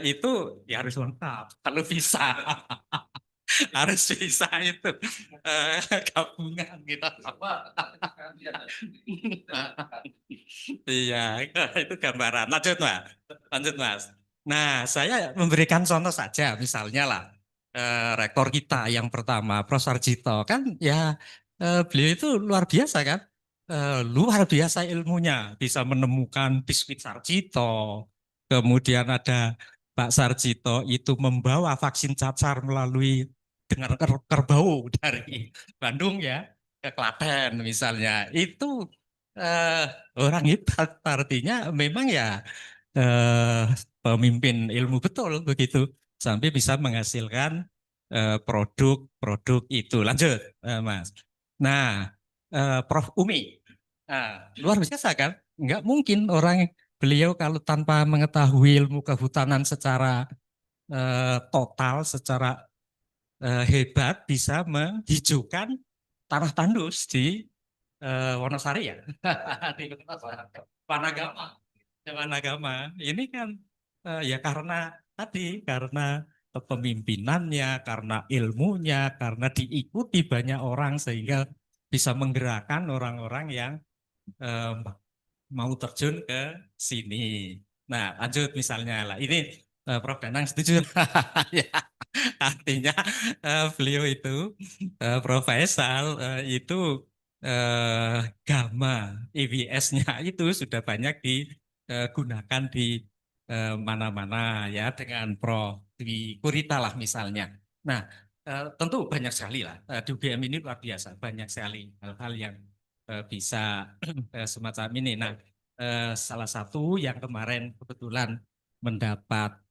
itu ya harus lengkap kalau bisa. Harus bisa itu gabungan kita iya itu gambaran lanjut mas. Nah saya memberikan contoh saja misalnya lah rektor kita yang pertama Prof Sarjito kan ya beliau itu luar biasa kan. Luar biasa ilmunya bisa menemukan biskuit Sarjito, kemudian ada Pak Sarjito itu membawa vaksin cacar melalui dengan kerbau dari Bandung ya ke Klaten misalnya itu orang hebat artinya memang ya pemimpin ilmu betul begitu sampai bisa menghasilkan produk-produk itu. Lanjut, Mas. Nah, Prof. Umi, luar biasa kan? Nggak mungkin orang beliau kalau tanpa mengetahui ilmu kehutanan secara total, secara hebat bisa menghijaukan tanah tandus di Wonosari ya, di Panagama. Panagama. Ini kan ya karena tadi, karena kepemimpinannya, karena ilmunya, karena diikuti banyak orang sehingga bisa menggerakkan orang-orang yang eh, mau terjun ke sini. Nah, lanjut misalnya lah. Ini Prof. Danang setuju. Ya, artinya beliau itu profesor itu gamma EWS-nya itu sudah banyak digunakan di mana-mana ya dengan Prof. Dwi Kurita lah misalnya. Nah, tentu banyak sekali lah di UGM ini luar biasa banyak sekali hal-hal yang bisa semacam ini. Nah, salah satu yang kemarin kebetulan mendapat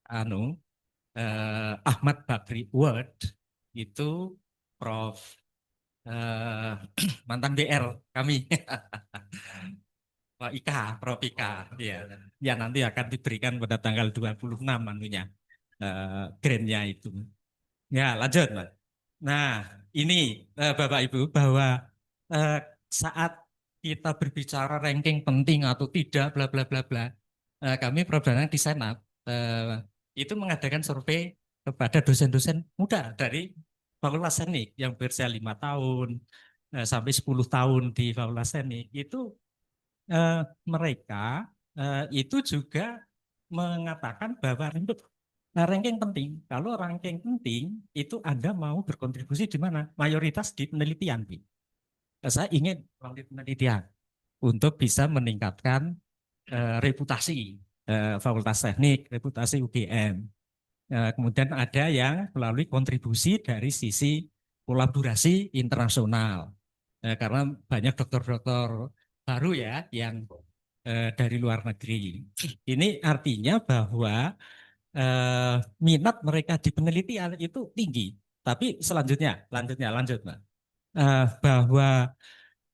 anu Ahmad Bakri Award itu Prof mantan DR kami Pak Ika, Prof Ika, ya, ya nanti akan diberikan pada tanggal 26 anunya grandnya itu. Ya lanjut, Mas. Nah ini Bapak Ibu bahwa eh, saat kita berbicara ranking penting atau tidak, bla bla bla bla, kami Prof Danang di Senat itu mengadakan survei kepada dosen-dosen muda dari Fakultas Teknik yang berusia 5 tahun sampai 10 tahun di Fakultas Teknik itu mereka itu juga mengatakan bahwa ranking penting. Kalau ranking penting itu Anda mau berkontribusi di mana? Mayoritas di penelitian. Saya ingin melalui penelitian untuk bisa meningkatkan reputasi Fakultas Teknik, reputasi UGM. Kemudian ada yang melalui kontribusi dari sisi kolaborasi internasional. Karena banyak dokter-dokter baru ya yang dari luar negeri. Ini artinya bahwa minat mereka di penelitian itu tinggi. Tapi selanjutnya, lanjut, Mbak. Bahwa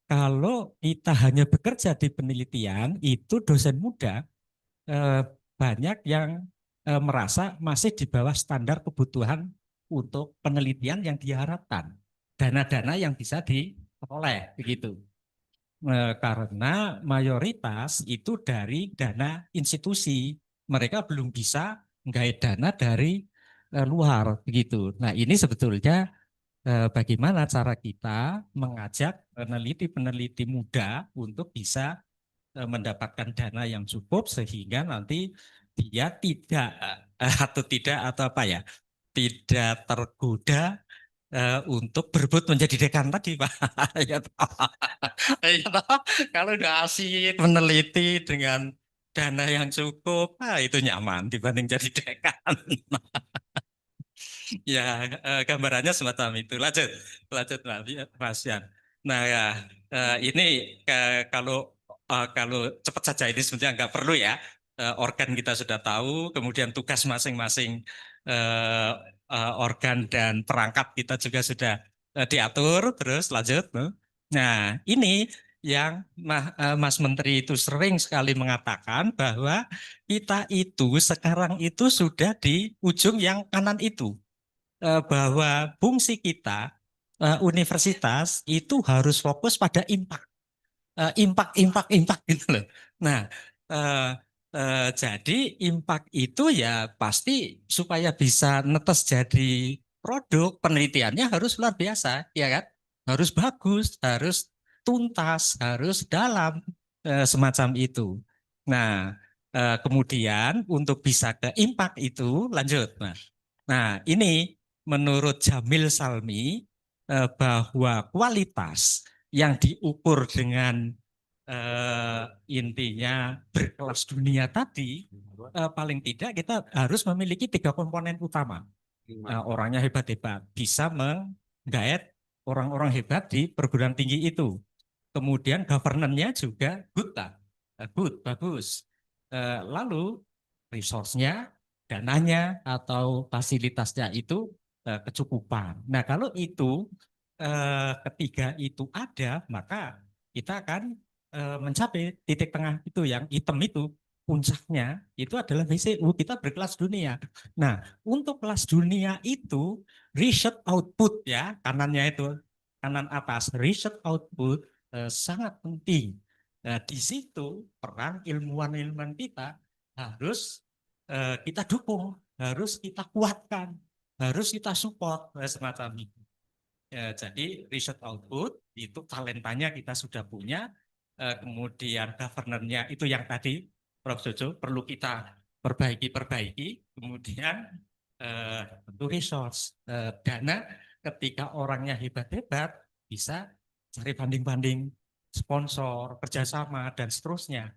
kalau kita hanya bekerja di penelitian, itu dosen muda eh, banyak yang merasa masih di bawah standar kebutuhan untuk penelitian yang diharapkan. Dana-dana yang bisa diperoleh, begitu. Karena mayoritas itu dari dana institusi. Mereka belum bisa menggait dana dari luar, begitu. Nah, ini sebetulnya bagaimana cara kita mengajak peneliti-peneliti muda untuk bisa mendapatkan dana yang cukup sehingga nanti dia tidak atau tidak atau apa ya tidak tergoda untuk berebut menjadi dekan tadi Pak. Ya, ya, kalau udah asik meneliti dengan dana yang cukup, itu nyaman dibanding jadi dekan. Ya, gambarannya semacam itu. Lanjut, lanjut Mas Yan. Nah, ya, ini kalau kalau cepat saja ini sebenarnya nggak perlu ya. Organ kita sudah tahu, kemudian tugas masing-masing organ dan perangkat kita juga sudah diatur. Terus lanjut. Nah, ini yang Mas Menteri itu sering sekali mengatakan bahwa kita itu sekarang itu sudah di ujung yang kanan itu bahwa fungsi kita universitas itu harus fokus pada impact, impact gitu loh. Nah, eh, jadi impact itu ya pasti supaya bisa netes jadi produk penelitiannya harus luar biasa, ya kan? Harus bagus, harus tuntas, harus dalam semacam itu. Nah, kemudian untuk bisa ke impact itu lanjut, Mas. Nah, ini menurut Jamil Salmi bahwa kualitas yang diukur dengan intinya berkelas dunia tadi, paling tidak kita harus memiliki 3 komponen utama. Orangnya hebat-hebat, bisa menggait orang-orang hebat di perguruan tinggi itu. Kemudian governance-nya juga good, good, bagus. Lalu resource-nya, dananya atau fasilitasnya itu kecukupan. Nah, kalau itu ketiga itu ada, maka kita akan mencapai titik tengah itu yang hitam itu. Puncaknya itu adalah WCU, kita berkelas dunia. Nah, untuk kelas dunia itu research output ya, kanannya itu, kanan atas, research output sangat penting. Nah, di situ peran ilmuwan-ilmuwan kita harus kita dukung, harus kita kuatkan, harus kita support semacam itu. Jadi research output itu talentanya kita sudah punya, kemudian governance-nya itu yang tadi Prof. Jojo perlu kita perbaiki, kemudian tentu resource, dana ketika orangnya hebat-hebat bisa cari banding-banding sponsor, kerjasama dan seterusnya.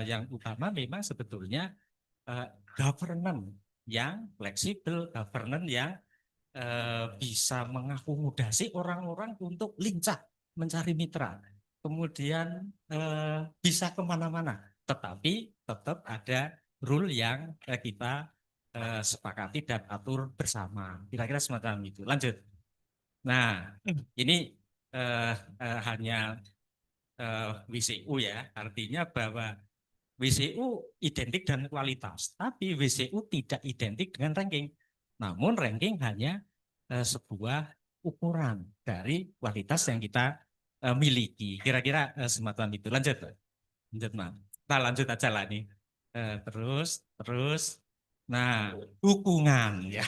Yang utama memang sebetulnya governance yang fleksibel, governance yang bisa mengakomodasi orang-orang untuk lincah mencari mitra, kemudian bisa kemana-mana, tetapi tetap ada rule yang kita sepakati dan atur bersama. Kira-kira semacam itu. Lanjut. Nah, ini hanya WCU ya, artinya bahwa WCU identik dengan kualitas, tapi WCU tidak identik dengan ranking. Namun ranking hanya sebuah ukuran dari kualitas yang kita miliki. Kira-kira semacam itu. Lanjut, lanjut, Mas. Kita lanjut aja lah nih. Terus. Nah, dukungan ya.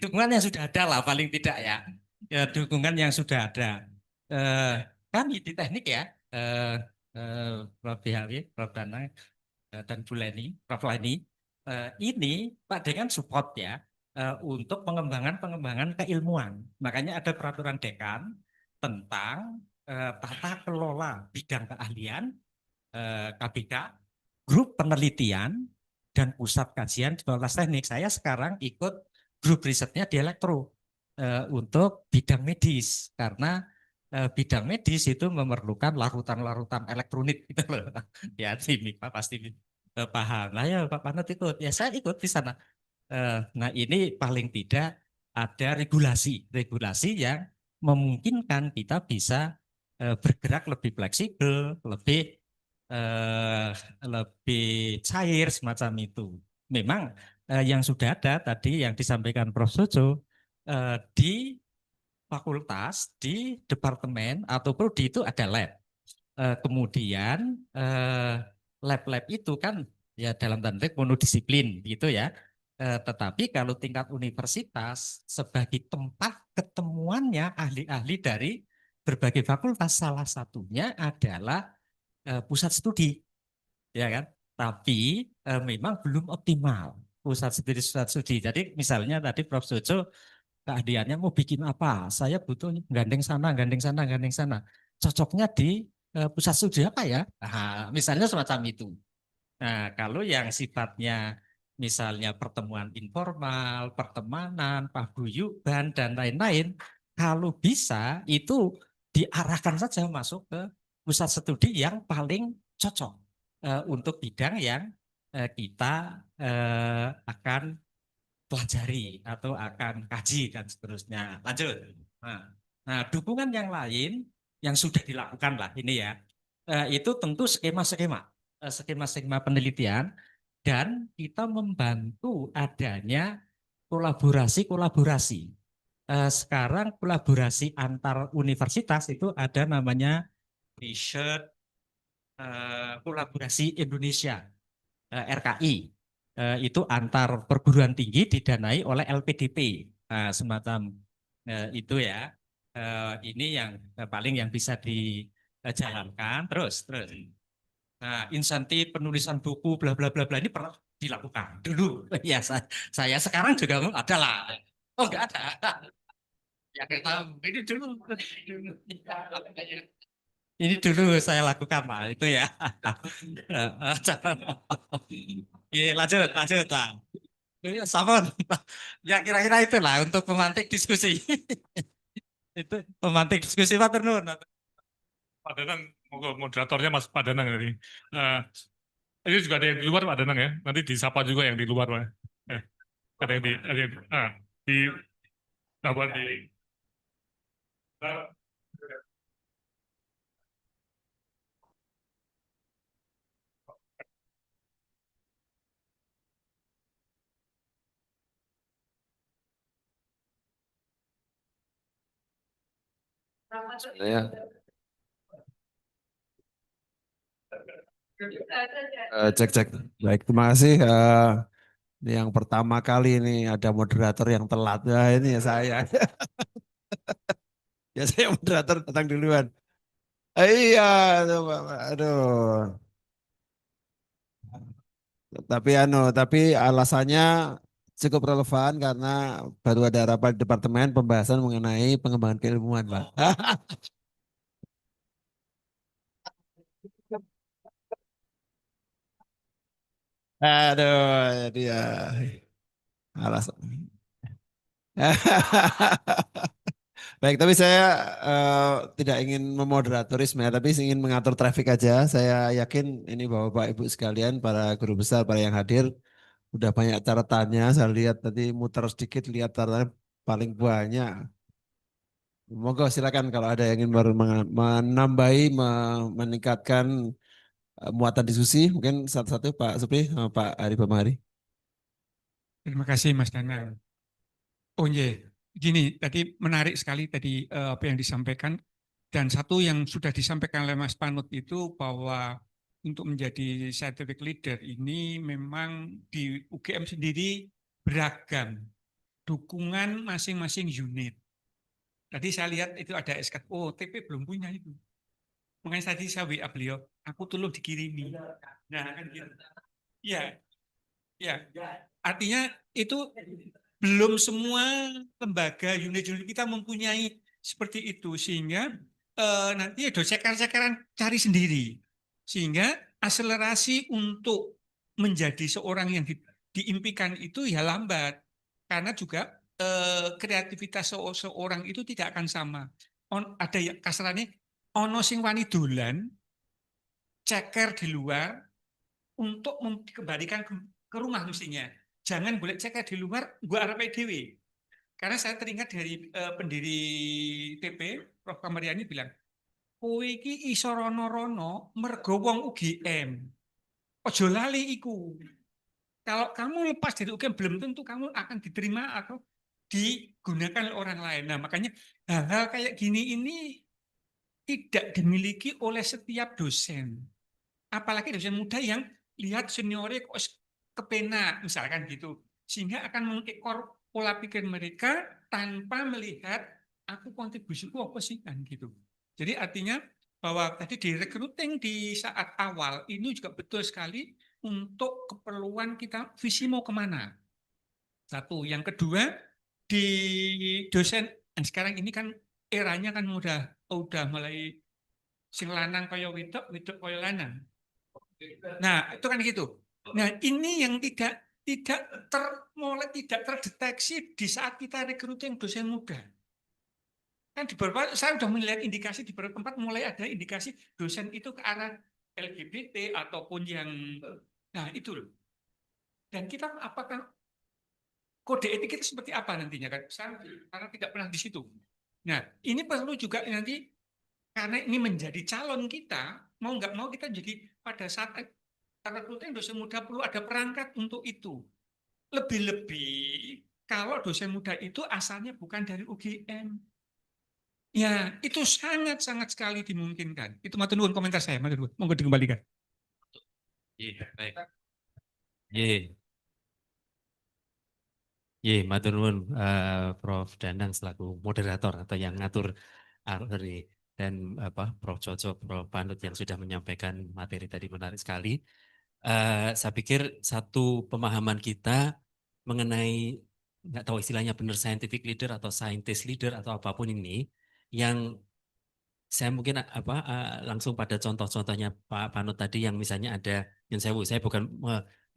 Dukungan yang sudah ada lah paling tidak ya. Dukungan yang sudah ada. Kami di teknik ya, Prof. Bihawi, Prof. Danang, dan Bu Leni, Prof. Leni, ini Pak Dekan support ya untuk pengembangan keilmuan. Makanya ada peraturan dekan tentang tata kelola bidang keahlian KBK, grup penelitian dan pusat kajian di Fakultas Teknik. Saya sekarang ikut grup risetnya di Elektro untuk bidang medis karena bidang medis itu memerlukan larutan-larutan elektronik gitu loh. Ya, Pak pasti paham. Nah ya Pak Panut ikut, ya saya ikut di sana. Nah ini paling tidak ada regulasi yang memungkinkan kita bisa bergerak lebih fleksibel, eh, lebih cair semacam itu. Memang yang sudah ada tadi yang disampaikan Prof. Sojo di fakultas, di departemen atau prodi itu ada lab. Kemudian lab-lab itu kan ya dalam tanda kutip monodisiplin gitu ya. Tetapi kalau tingkat universitas sebagai tempat ketemuannya ahli-ahli dari berbagai fakultas, salah satunya adalah pusat studi, ya kan? Tapi memang belum optimal pusat studi. Jadi misalnya tadi Prof. Sojo keahliannya mau bikin apa? Saya butuh gandeng sana, gandeng sana, gandeng sana. Cocoknya di pusat studi apa ya? Nah, misalnya semacam itu. Nah, kalau yang sifatnya misalnya pertemuan informal, pertemanan, paguyuban, dan lain-lain, kalau bisa itu diarahkan saja masuk ke pusat studi yang paling cocok untuk bidang yang kita akan pelajari atau akan kaji dan seterusnya. Lanjut. Nah, dukungan yang lain yang sudah dilakukan lah ini ya, itu tentu skema-skema penelitian dan kita membantu adanya kolaborasi-kolaborasi. Sekarang kolaborasi antar universitas itu ada namanya Research Kolaborasi Indonesia, RKI. Itu antar perguruan tinggi didanai oleh LPDP. Nah, semacam itu ya. Ini yang paling yang bisa dijalankan. Terus. Nah, insentif penulisan buku bla bla bla bla ini pernah dilakukan dulu. Ya, saya sekarang juga ada lah. Oh, enggak ada. Ya kita ini dulu. Ini dulu saya lakukan Pak, itu ya. Oke, lanjut. Pak. Sama, ya kira-kira itulah untuk memantik diskusi. Itu memantik diskusi Pak Ternun. Pak Danang, moderatornya Mas Pak Danang tadi. Ini juga ada yang di luar Pak Danang ya. Nanti disapa juga yang di luar Pak. Eh, ada yang di apa di Saya cek cek. Baik, terima kasih. Ini yang pertama kali ini ada moderator yang telat. Nah, ini ya saya. Ya saya moderator datang duluan. Iya, aduh, Pak. Aduh. Tapi alasannya cukup relevan karena baru ada rapat departemen pembahasan mengenai pengembangan keilmuan, Pak. Aduh, dia alasan. Baik, tapi saya tidak ingin memoderatorisme ya, tapi ingin mengatur traffic aja. Saya yakin ini Bapak Ibu sekalian, para guru besar, para yang hadir, udah banyak catatannya. Saya lihat tadi muter sedikit, lihat catatan paling banyak. Monggo silakan kalau ada yang ingin menambahi, meningkatkan muatan diskusi, mungkin satu-satu Pak Supri, sama Pak Ari Pamahari. Terima kasih Mas Danang. Oh iya, gini, tadi menarik sekali tadi apa yang disampaikan. Dan satu yang sudah disampaikan oleh Mas Panut itu bahwa untuk menjadi scientific leader ini memang di UGM sendiri beragam dukungan masing-masing unit. Tadi saya lihat itu ada SK, oh TP belum punya itu. Makanya tadi saya WA beliau, aku tolong dikirimi. Nah kan gitu. Ya, ya. Artinya itu belum semua lembaga unit-unit kita mempunyai seperti itu sehingga nanti ada ceker-cekeran cari sendiri sehingga akselerasi untuk menjadi seorang yang diimpikan itu ya lambat karena juga kreativitas seorang itu tidak akan sama. Ada yang kasarannya ono sing wani dolan ceker di luar untuk dikembalikan ke rumah mestinya. Jangan boleh ceker di luar, gua arep dhewe. Karena saya teringat dari pendiri TP, Prof. Kamariani bilang, kowe iki iso rono-rono mergo wong UGM. Ojo lali iku. Kalau kamu lepas dari UGM belum tentu kamu akan diterima atau digunakan oleh orang lain. Nah, makanya hal-hal kayak gini ini tidak dimiliki oleh setiap dosen. Apalagi dosen muda yang lihat seniornya kok kepenak, misalkan gitu. Sehingga akan mengekor pola pikir mereka tanpa melihat aku kontribusiku apa sih kan gitu. Jadi artinya bahwa tadi di recruiting di saat awal ini juga betul sekali untuk keperluan kita visi mau kemana. Satu, yang kedua di dosen sekarang ini kan eranya kan udah mulai sing lanang kaya wedok, wedok kaya lanang. Nah, itu kan gitu. Nah, ini yang mulai tidak terdeteksi di saat kita recruiting dosen muda. Kan di beberapa saya sudah melihat indikasi di beberapa tempat mulai ada indikasi dosen itu ke arah LGBT ataupun yang nah itu loh. Dan kita apakah kode etik kita seperti apa nantinya kan? Karena tidak pernah di situ. Nah, ini perlu juga nanti karena ini menjadi calon kita, mau nggak mau kita jadi pada saat recruiting dosen muda perlu ada perangkat untuk itu. Lebih-lebih kalau dosen muda itu asalnya bukan dari UGM. Ya, itu sangat-sangat sekali dimungkinkan. Itu matur nuwun komentar saya, matur nuwun. Monggo dikembalikan. Iya, baik. Iya, iya, matur nuwun Prof Danang selaku moderator atau yang ngatur arus dan Prof Jojo, Prof Panut yang sudah menyampaikan materi tadi menarik sekali. Saya pikir satu pemahaman kita mengenai nggak tahu istilahnya benar scientific leader atau scientist leader atau apapun ini yang saya mungkin langsung pada contoh-contohnya Pak Panut tadi yang misalnya ada yang saya bukan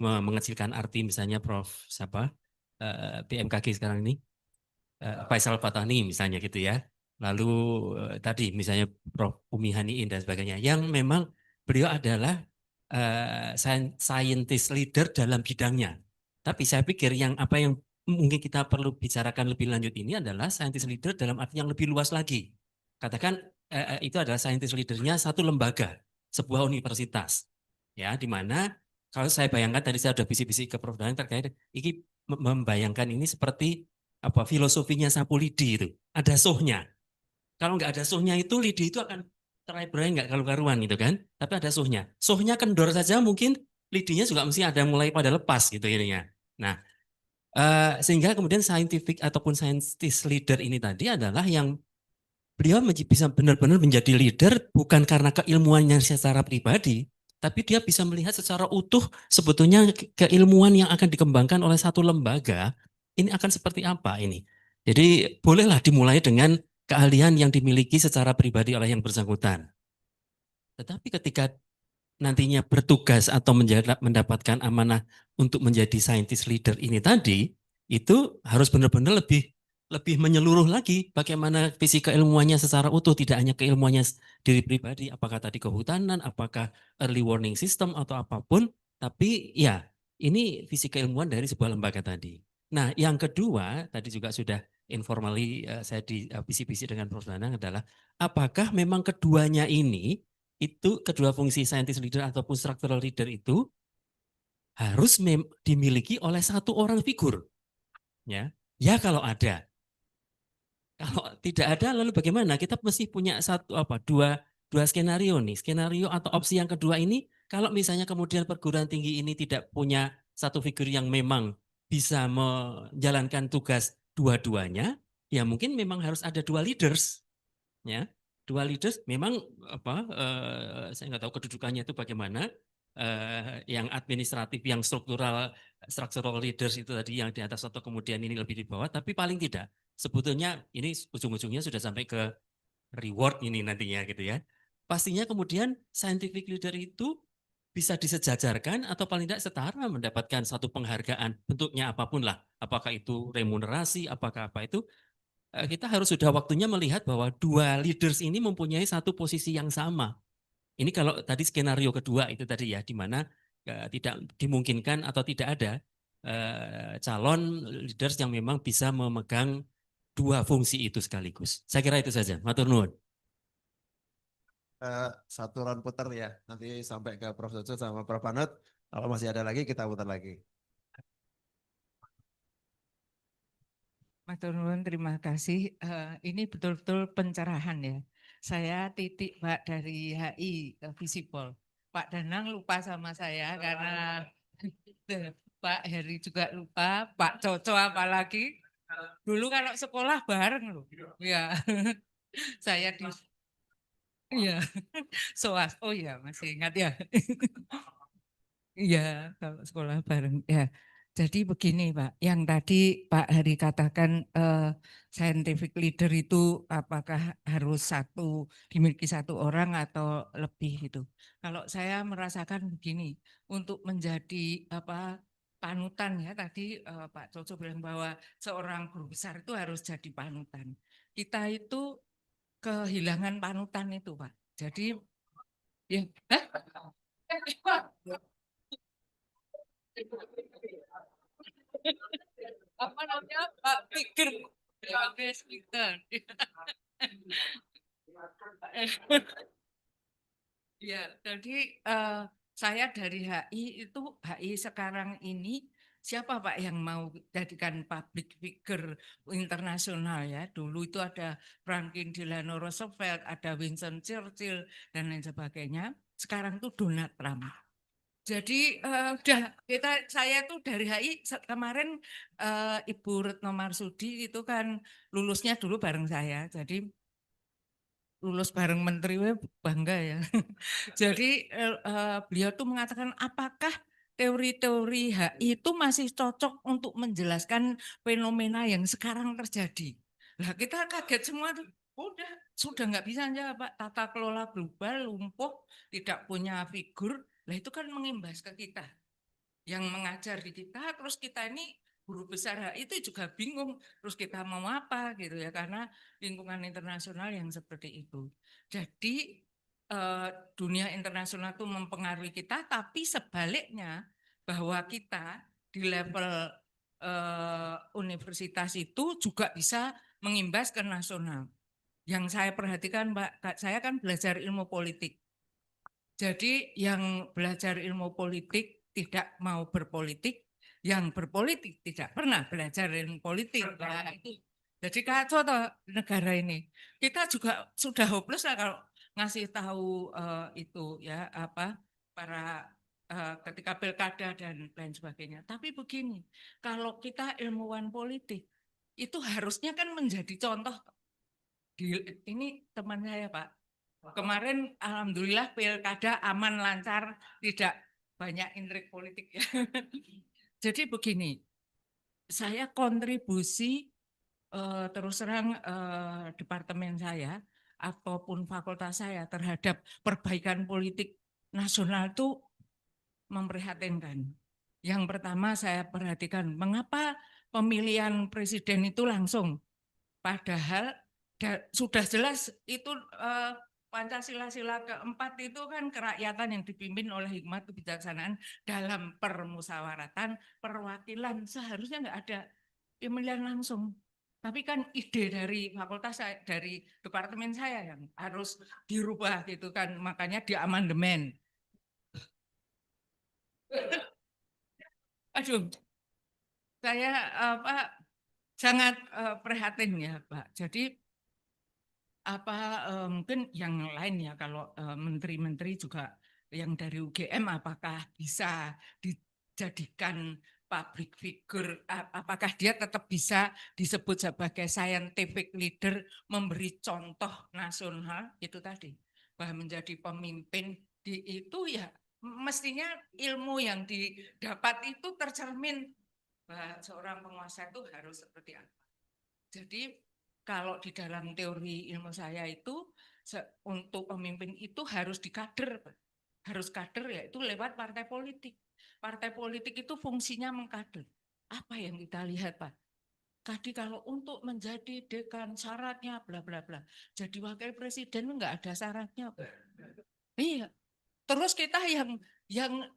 mengecilkan arti misalnya Prof siapa BMKG sekarang ini Faisal Fatani misalnya gitu ya. Lalu tadi misalnya Prof Umi Haniin dan sebagainya yang memang beliau adalah scientist leader dalam bidangnya. Tapi saya pikir apa yang mungkin kita perlu bicarakan lebih lanjut ini adalah scientist leader dalam arti yang lebih luas lagi. Katakan itu adalah scientist leadernya satu lembaga, sebuah universitas, ya, di mana kalau saya bayangkan tadi saya sudah bisik-bisik ke Prof. Danang terkait ini membayangkan ini seperti apa filosofinya sapu lidi itu, ada sohnya. Kalau nggak ada sohnya itu lidi itu akan terai-berai nggak karu-karuan gitu kan. Tapi ada sohnya. Sohnya kendor saja mungkin lidinya juga mesti ada mulai pada lepas gitu ininya. Nah, sehingga kemudian scientific ataupun scientist leader ini tadi adalah yang beliau bisa benar-benar menjadi leader bukan karena keilmuannya secara pribadi, tapi dia bisa melihat secara utuh sebetulnya keilmuan yang akan dikembangkan oleh satu lembaga ini akan seperti apa ini. Jadi bolehlah dimulai dengan keahlian yang dimiliki secara pribadi oleh yang bersangkutan. Tetapi ketika nantinya bertugas atau mendapatkan amanah untuk menjadi scientist leader ini tadi, itu harus benar-benar lebih menyeluruh lagi bagaimana visi keilmuannya secara utuh, tidak hanya keilmuannya diri pribadi, apakah tadi kehutanan, apakah early warning system atau apapun, tapi ya ini visi keilmuan dari sebuah lembaga tadi. Nah, yang kedua tadi juga sudah informally saya di bisik-bisik dengan Prof. Danang adalah apakah memang keduanya ini itu kedua fungsi scientist leader ataupun structural leader itu harus dimiliki oleh satu orang figur, ya. Ya kalau ada. Kalau tidak ada lalu bagaimana? Kita mesti punya dua skenario nih. Skenario atau opsi yang kedua ini kalau misalnya kemudian perguruan tinggi ini tidak punya satu figur yang memang bisa menjalankan tugas dua-duanya, ya mungkin memang harus ada dua leaders, ya. Dua leaders memang saya nggak tahu kedudukannya itu bagaimana, yang administratif, yang structural leaders itu tadi yang di atas atau kemudian ini lebih di bawah, tapi paling tidak sebetulnya ini ujung-ujungnya sudah sampai ke reward ini nantinya gitu ya. Pastinya kemudian scientific leader itu bisa disejajarkan atau paling tidak setara mendapatkan satu penghargaan bentuknya apapun lah, apakah itu remunerasi, apakah apa itu, kita harus sudah waktunya melihat bahwa dua leaders ini mempunyai satu posisi yang sama. Ini kalau tadi skenario kedua itu tadi ya, di mana tidak dimungkinkan atau tidak ada calon leaders yang memang bisa memegang dua fungsi itu sekaligus. Saya kira itu saja. Matur nuwun. Satu round putar ya, nanti sampai ke Prof. Jojo sama Prof. Panut. Kalau masih ada lagi kita putar lagi. Matur nuwun, terima kasih. Ini betul-betul pencerahan ya. Saya Titik Mbak dari HI Visipol. Pak Danang lupa sama saya karena Pak Heri juga lupa, Pak Coco apalagi. Dulu kalau sekolah bareng loh. Ya. Saya di Iya. SOAS. Oh iya, masih ingat ya. Iya, kalau sekolah bareng. Ya, jadi begini Pak, yang tadi Pak Hari katakan scientific leader itu apakah harus dimiliki satu orang atau lebih itu. Kalau saya merasakan begini, untuk menjadi panutan ya tadi Pak Coco bilang bahwa seorang guru besar itu harus jadi panutan. Kita itu kehilangan panutan itu Pak. Jadi ya. Apa namanya Pak Pikir sebagai speaker. Ya, jadi saya dari HI itu HI sekarang ini siapa Pak yang mau jadikan public figure internasional ya? Dulu itu ada Franklin Delano Roosevelt, ada Winston Churchill dan lain sebagainya. Sekarang itu Donald Trump. Jadi saya tuh dari HI kemarin Ibu Retno Marsudi itu kan lulusnya dulu bareng saya. Jadi lulus bareng menteri bangga ya. Jadi beliau tuh mengatakan apakah teori-teori HI itu masih cocok untuk menjelaskan fenomena yang sekarang terjadi. Nah kita kaget semua tuh. Sudah nggak bisa aja Pak, tata kelola global lumpuh, tidak punya figur, lah itu kan mengimbas ke kita. Yang mengajar di kita, terus kita ini guru besar itu juga bingung, terus kita mau apa gitu ya, karena lingkungan internasional yang seperti itu. Jadi dunia internasional itu mempengaruhi kita, tapi sebaliknya bahwa kita di level universitas itu juga bisa mengimbas ke nasional. Yang saya perhatikan, Mbak, saya kan belajar ilmu politik. Jadi yang belajar ilmu politik tidak mau berpolitik, yang berpolitik tidak pernah belajar ilmu politik. Nah, itu. Jadi kacau toh negara ini. Kita juga sudah hopeless lah kalau ngasih tahu itu ya apa para ketika pilkada dan lain sebagainya. Tapi begini, kalau kita ilmuwan politik itu harusnya kan menjadi contoh. Ini teman saya Pak. Kemarin alhamdulillah pilkada aman lancar, tidak banyak intrik politik ya. Jadi begini, saya kontribusi terus terang departemen saya ataupun fakultas saya terhadap perbaikan politik nasional itu memprihatinkan. Yang pertama saya perhatikan mengapa pemilihan presiden itu langsung, padahal sudah jelas itu Pancasila sila keempat itu kan kerakyatan yang dipimpin oleh hikmat kebijaksanaan dalam permusyawaratan perwakilan, seharusnya nggak ada pemilihan langsung. Tapi kan ide dari fakultas saya, dari departemen saya yang harus dirubah gitu kan, makanya diamandemen. Aduh, saya sangat prihatin ya Pak. Jadi mungkin yang lain ya, kalau menteri-menteri juga yang dari UGM apakah bisa dijadikan public figure, apakah dia tetap bisa disebut sebagai scientific leader, memberi contoh nasional itu tadi, bahwa menjadi pemimpin di itu ya mestinya ilmu yang didapat itu tercermin bahwa seorang penguasa itu harus seperti apa. Jadi kalau di dalam teori ilmu saya itu untuk pemimpin itu harus dikader, harus kader, yaitu lewat partai politik. Partai politik itu fungsinya mengkader. Apa yang kita lihat Pak? Tadi kalau untuk menjadi dekan syaratnya bla bla bla. Jadi wakil presiden enggak ada syaratnya Pak. Iya. Terus kita yang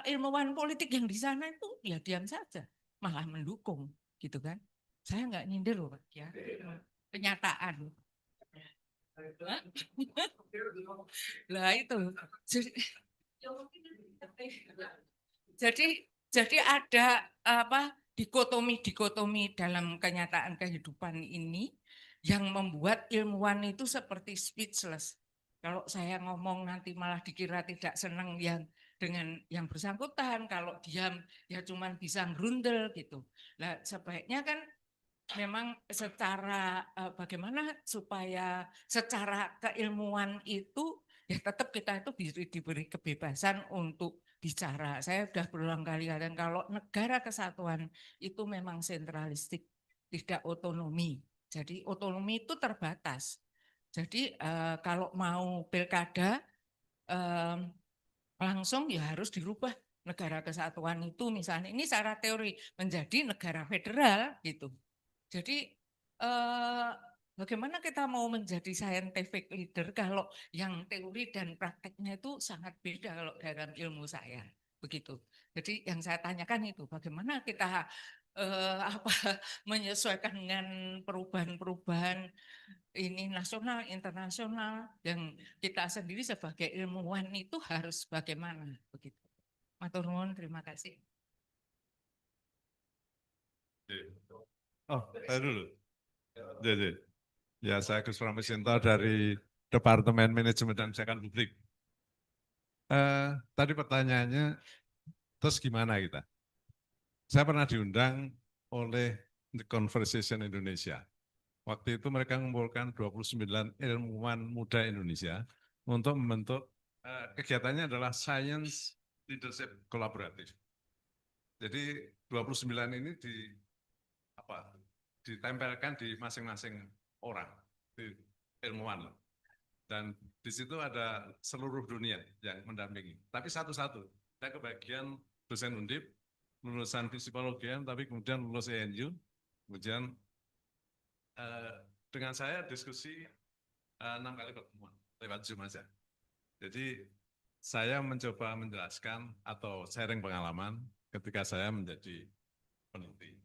ilmuwan politik yang di sana itu ya diam saja, malah mendukung gitu kan. Saya nggak nyindir loh Pak ya. Kenyataan. Lah itu. Jadi ada apa dikotomi dalam kenyataan kehidupan ini yang membuat ilmuwan itu seperti speechless. Kalau saya ngomong nanti malah dikira tidak senang dengan yang bersangkutan, kalau diam ya cuman bisa grundel gitu. Nah, sebaiknya kan memang secara bagaimana supaya secara keilmuan itu ya tetap kita itu diberi kebebasan untuk bicara. Saya sudah berulang kali katakan kalau negara kesatuan itu memang sentralistik, tidak otonomi. Jadi otonomi itu terbatas. Jadi kalau mau pilkada langsung ya harus dirubah negara kesatuan itu, misalnya ini secara teori menjadi negara federal gitu. Jadi bagaimana kita mau menjadi scientific leader kalau yang teori dan prakteknya itu sangat beda kalau dalam ilmu saya begitu. Jadi yang saya tanyakan itu bagaimana kita menyesuaikan dengan perubahan-perubahan ini nasional, internasional, yang kita sendiri sebagai ilmuwan itu harus bagaimana begitu. Matur nuwun, terima kasih. Oh, saya dulu. Jadi, ya saya Gus Pramisinto dari Departemen Manajemen dan Kebijakan Publik. Tadi pertanyaannya, terus gimana kita? Saya pernah diundang oleh The Conversation Indonesia. Waktu itu mereka mengumpulkan 29 ilmuwan muda Indonesia untuk membentuk kegiatannya adalah Science Leadership Kolaboratif. Jadi 29 ini ditempelkan di masing-masing orang, di ilmuwan. Dan di situ ada seluruh dunia yang mendampingi. Tapi satu-satu, saya kebagian dosen Undip, lulusan psikologi, tapi kemudian lulus ENU, kemudian dengan saya diskusi 6 kali pertemuan lewat Zoom aja. Jadi saya mencoba menjelaskan atau sharing pengalaman ketika saya menjadi peneliti.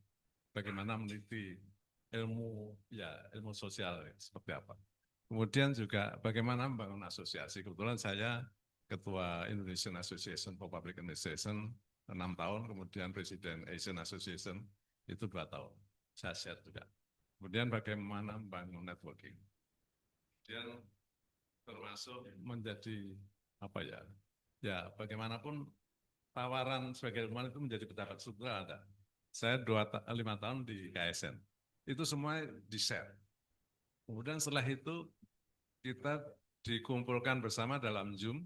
Bagaimana meneliti ilmu sosial seperti apa. Kemudian juga bagaimana membangun asosiasi. Kebetulan saya Ketua Indonesian Association for Public Administration 6 tahun, kemudian Presiden Asian Association itu 2 tahun. Saya share juga. Kemudian bagaimana membangun networking. Kemudian termasuk menjadi apa ya? Ya bagaimanapun tawaran sebagai ilmuwan itu menjadi pejabat struktural ada. Saya 5 tahun di KSN. Itu semua di-share. Kemudian setelah itu kita dikumpulkan bersama dalam Zoom.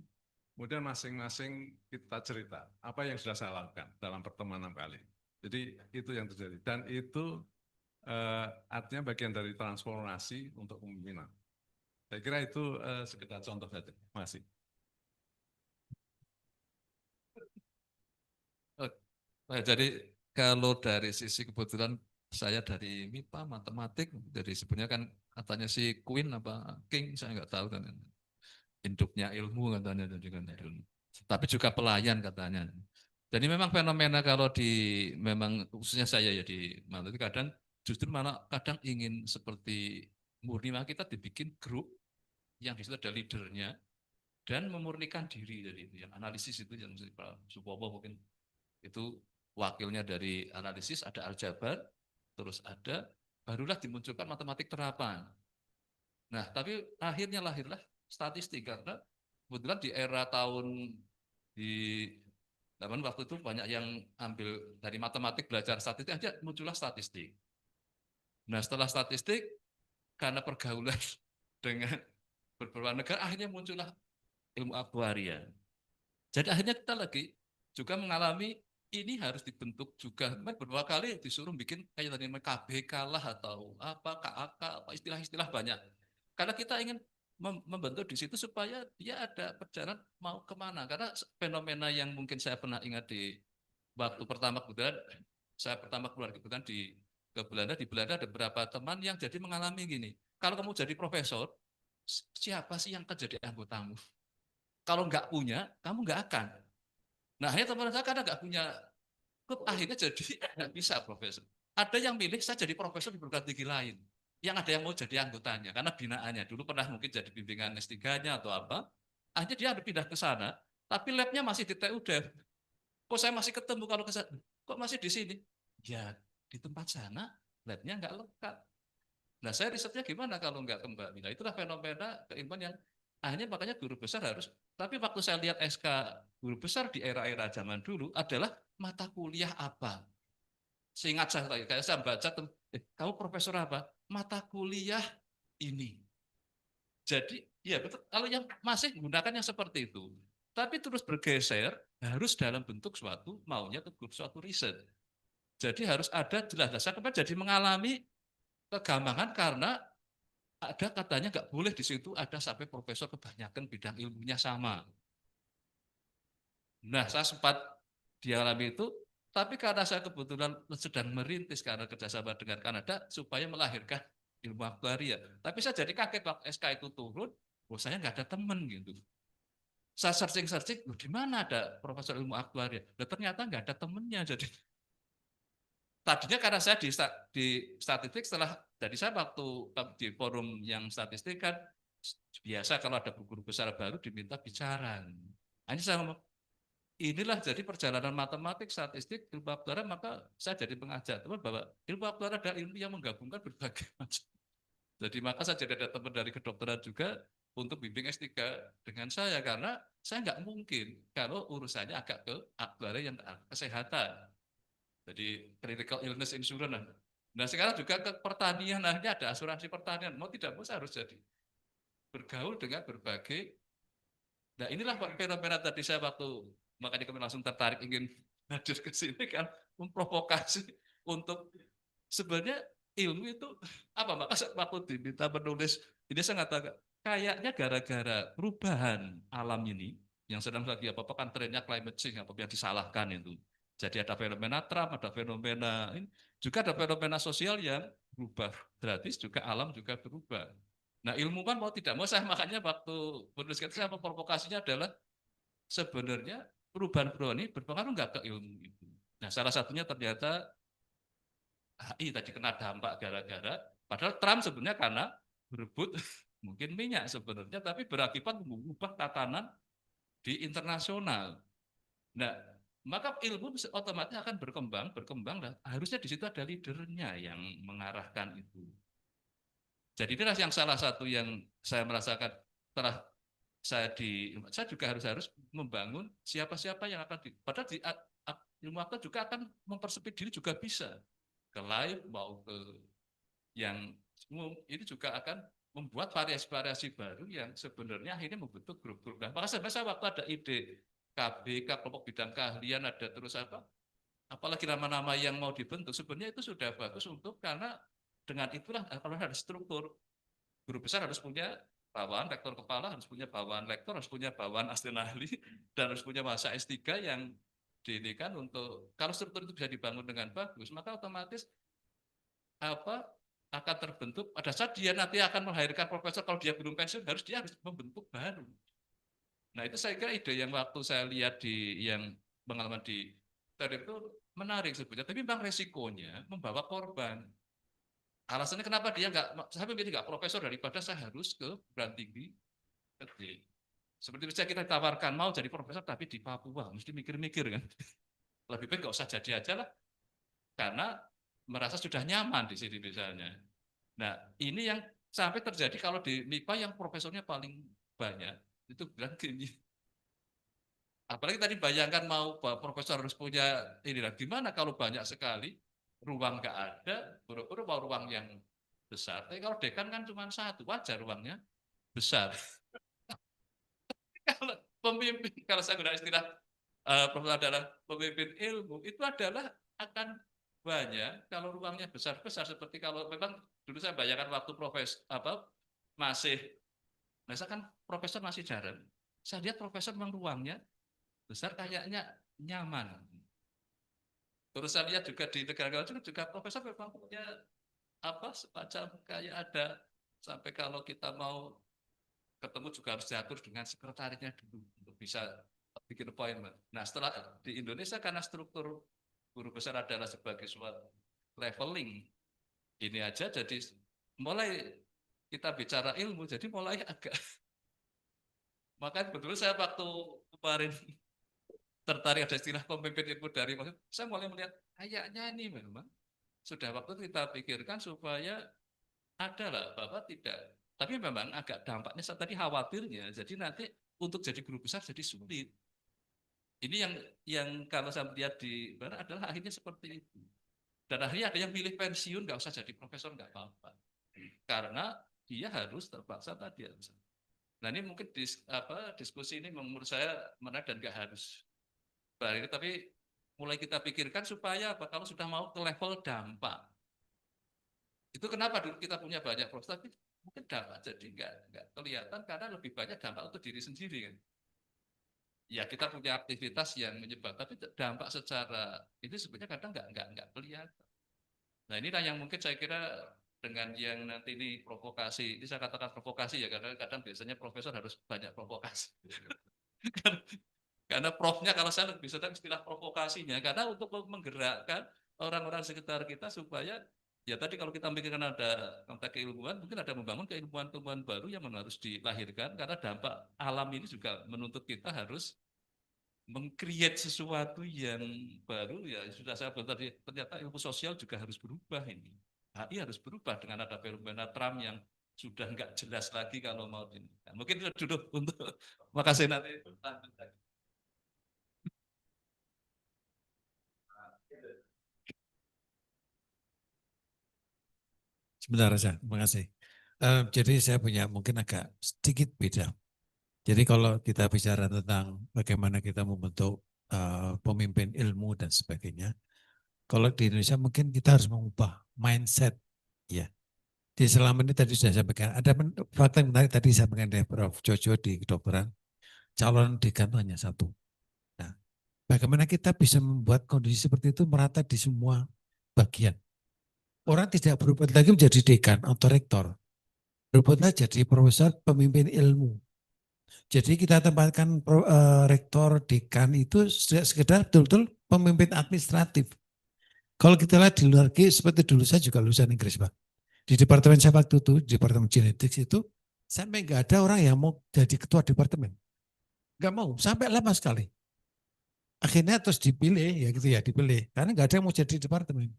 Kemudian masing-masing kita cerita apa yang sudah saya lakukan dalam pertemuan 6 kali. Jadi itu yang terjadi. Dan itu artinya bagian dari transformasi untuk kepemimpinan. Saya kira itu sekedar contoh saja. Terima kasih. Jadi kalau dari sisi kebetulan saya dari MIPA matematik, jadi sebenarnya kan katanya si Queen apa King saya nggak tahu kan, induknya ilmu katanya jadi kan ilmu. Tapi juga pelayan katanya. Jadi memang fenomena kalau memang khususnya saya ya di matematik kadang justru malah kadang ingin seperti murni kita dibikin grup yang di situ ada leadernya dan memurnikan diri dari itu yang analisis itu yang Pak Supomo mungkin itu wakilnya dari analisis ada aljabar terus ada barulah dimunculkan matematik terapan. Nah tapi akhirnya lahirlah statistik karena kebetulan di era tahun di zaman waktu itu banyak yang ambil dari matematik belajar statistik aja muncullah statistik. Nah setelah statistik karena pergaulan dengan beberapa negara akhirnya muncullah ilmu aktuaria. Jadi akhirnya kita lagi juga mengalami ini harus dibentuk juga. Beberapa kali disuruh bikin kayak tadi KBK lah atau apa KAK apa istilah-istilah banyak. Karena kita ingin membentuk di situ supaya dia ada perjalanan mau kemana. Karena fenomena yang mungkin saya pernah ingat di waktu pertama kebetulan saya pertama keluar kebetulan ke Belanda. Di Belanda ada beberapa teman yang jadi mengalami gini. Kalau kamu jadi profesor, siapa sih yang akan jadi anggotamu? Kalau nggak punya, kamu nggak akan. Nah, akhirnya teman saya karena nggak punya klub, akhirnya jadi nggak bisa profesor. Ada yang milih saya jadi profesor di perguruan tinggi lain. Yang ada yang mau jadi anggotanya, karena binaannya. Dulu pernah mungkin jadi bimbingan S3-nya atau apa. Akhirnya dia harus pindah ke sana, tapi labnya masih di TUDEF. Kok saya masih ketemu kalau ke sana? Kok masih di sini? Ya, di tempat sana labnya nggak lengkap. Nah, saya risetnya gimana kalau nggak kembali? Nah, itulah fenomena keilmuan yang akhirnya makanya guru besar harus. Tapi waktu saya lihat SK guru besar di era-era zaman dulu adalah mata kuliah apa? Seingat saya, kayak saya baca, kamu profesor apa? Mata kuliah ini. Jadi, ya betul. Kalau yang masih menggunakan yang seperti itu, tapi terus bergeser harus dalam bentuk suatu maunya ke grup suatu riset. Jadi harus ada jelas. Saya kemarin jadi mengalami kegampangan karena ada katanya nggak boleh di situ ada sampai profesor kebanyakan bidang ilmunya sama. Nah, saya sempat dialami itu, tapi karena saya kebetulan sedang merintis karena kerjasama dengan Kanada supaya melahirkan ilmu aktuaria. Tapi saya jadi kaget waktu SK itu turun, saya nggak ada teman gitu. Saya searching, di mana ada profesor ilmu aktuaria? Dan ternyata nggak ada temennya. Tadinya karena saya di statistik setelah jadi saya waktu di forum yang statistik kan biasa kalau ada guru besar baru diminta bicara. Ini saya ngomong, inilah jadi perjalanan matematik, statistik, ilmu aktuaria, maka saya jadi pengajak teman bahwa ilmu aktuaria adalah ilmu yang menggabungkan berbagai macam. Jadi maka saya jadi ada teman dari kedokteran juga untuk bimbing S3 dengan saya karena saya nggak mungkin kalau urusannya agak ke aktuaria yang kesehatan. Jadi critical illness insurance. Nah sekarang juga ke pertanian, akhirnya ada asuransi pertanian. Mau tidak mau saya harus jadi bergaul dengan berbagai. Nah inilah fenomena tadi saya waktu, makanya kami langsung tertarik ingin hadir ke sini kan, memprovokasi untuk sebenarnya ilmu itu apa? Maka waktu diminta menulis, ini saya mengatakan kayaknya gara-gara perubahan alam ini, yang sedang lagi apa kan trennya climate change, apa yang disalahkan itu. Jadi ada fenomena Trump, ada fenomena ini, juga ada fenomena sosial yang berubah gratis, juga alam juga berubah. Nah, ilmuwan mau tidak mau, saya makanya waktu menuliskan saya provokasinya adalah sebenarnya perubahan ini berpengaruh nggak ke ilmu itu. Nah, salah satunya ternyata HI tadi kena dampak gara-gara, padahal Trump sebenarnya karena berebut mungkin minyak sebenarnya, tapi berakibat mengubah tatanan di internasional. Nah, maka ilmu otomatis akan berkembang lah. Harusnya di situ ada leadernya yang mengarahkan itu. Jadi inilah yang salah satu yang saya merasakan setelah saya juga harus membangun siapa-siapa yang akan padahal di ilmu akal juga akan mempersempit diri juga bisa ke live mau ke yang umum, ini juga akan membuat variasi-variasi baru yang sebenarnya akhirnya membentuk grup-grup. Nah, maka sebenarnya waktu ada ide KBK, kelompok bidang keahlian, ada terus apalagi nama-nama yang mau dibentuk, sebenarnya itu sudah bagus untuk karena dengan itulah kalau ada struktur, guru besar harus punya bawahan, rektor kepala harus punya bawahan lektor, harus punya bawahan asisten ahli, dan harus punya masa S3 yang diindikan untuk, kalau struktur itu bisa dibangun dengan bagus, maka otomatis akan terbentuk, pada saat dia nanti akan melahirkan profesor, kalau dia belum pensiun, dia harus membentuk baru. Nah itu saya kira ide yang waktu saya lihat yang pengalaman di TED itu menarik sebetulnya, tapi memang resikonya membawa korban. Alasannya kenapa dia saya memilih nggak profesor daripada saya harus ke perguruan tinggi gede. Seperti misalnya kita tawarkan mau jadi profesor tapi di Papua, mesti mikir-mikir kan. Lebih baik nggak usah jadi aja lah, karena merasa sudah nyaman di sini misalnya. Nah ini yang sampai terjadi kalau di MIPA yang profesornya paling banyak, itu bilang gini. Apalagi tadi bayangkan mau profesor harus punya inilah, gimana kalau banyak sekali ruang nggak ada, buru-buru mau ruang yang besar. Tapi kalau dekan kan cuma satu, wajar ruangnya besar. Kalau pemimpin, kalau saya gunakan istilah profesor adalah pemimpin ilmu, itu adalah akan banyak kalau ruangnya besar-besar. Seperti kalau memang dulu saya bayangkan waktu masih, misalkan profesor masih jarang, saya lihat profesor memang ruangnya besar, kayaknya nyaman. Terus saya lihat juga di negara-negara juga profesor memang punya semacam kayak ada, sampai kalau kita mau ketemu juga harus diatur dengan sekretarinya dulu untuk bisa bikin appointment. Nah setelah di Indonesia karena struktur guru besar adalah sebagai suatu leveling, ini aja jadi mulai kita bicara ilmu jadi mulai agak makanya betul saya waktu kemarin tertarik ada istilah pemimpin ilmu dari saya mulai melihat kayaknya ini memang sudah waktu kita pikirkan supaya adalah bahwa tidak, tapi memang agak dampaknya tadi khawatirnya jadi nanti untuk jadi guru besar jadi sulit. Ini yang kalau saya lihat di mana adalah akhirnya seperti itu, dan akhirnya ada yang pilih pensiun nggak usah jadi profesor nggak apa-apa karena dia harus terpaksa tadi. Nah ini mungkin diskusi ini menurut saya menarik dan nggak harus tapi mulai kita pikirkan supaya kalau sudah mau ke level dampak, itu kenapa dulu kita punya banyak profesor, tapi mungkin dampak jadi nggak kelihatan karena lebih banyak dampak untuk diri sendiri kan. Ya kita punya aktivitas yang menyebabkan, tapi dampak secara itu sebenarnya kadang nggak kelihatan. Nah inilah yang mungkin saya kira dengan yang nanti ini provokasi, ini saya katakan provokasi ya karena kadang biasanya profesor harus banyak provokasi. Karena profnya kalau saya lebih sedang istilah provokasinya, karena untuk menggerakkan orang-orang sekitar kita supaya ya tadi kalau kita memikirkan ada konteks keilmuan, mungkin ada membangun keilmuan-keilmuan baru yang harus dilahirkan karena dampak alam ini juga menuntut kita harus meng-create sesuatu yang baru. Ya sudah saya bilang tadi, ternyata ilmu sosial juga harus berubah ini. HI harus berubah dengan ada fenomena Trump yang sudah nggak jelas lagi kalau mau ini. Nah, mungkin itu dulu untuk makasih nanti. Sebentar saja, terima kasih. Jadi saya punya mungkin agak sedikit beda. Jadi kalau kita bicara tentang bagaimana kita membentuk pemimpin ilmu dan sebagainya, kalau di Indonesia mungkin kita harus mengubah mindset, ya. Di selama ini tadi sudah saya sampaikan, ada fakta yang menarik tadi saya sampaikan dari Prof. Jojo di kedokteran, calon dekan hanya satu. Nah, bagaimana kita bisa membuat kondisi seperti itu merata di semua bagian? Orang tidak berubah lagi menjadi dekan atau rektor. berebutlah jadi profesor pemimpin ilmu. Jadi kita tempatkan rektor, dekan itu sekedar betul-betul pemimpin administratif. Kalau kita lihat di luar negeri seperti dulu saya juga lulusan Inggris Pak. Di departemen saya waktu itu, di departemen genetik itu sampai nggak ada orang yang mau jadi ketua departemen. Nggak mau, sampai lama sekali. Akhirnya terus dipilih, ya gitu ya, dipilih. Karena nggak ada yang mau jadi departemen.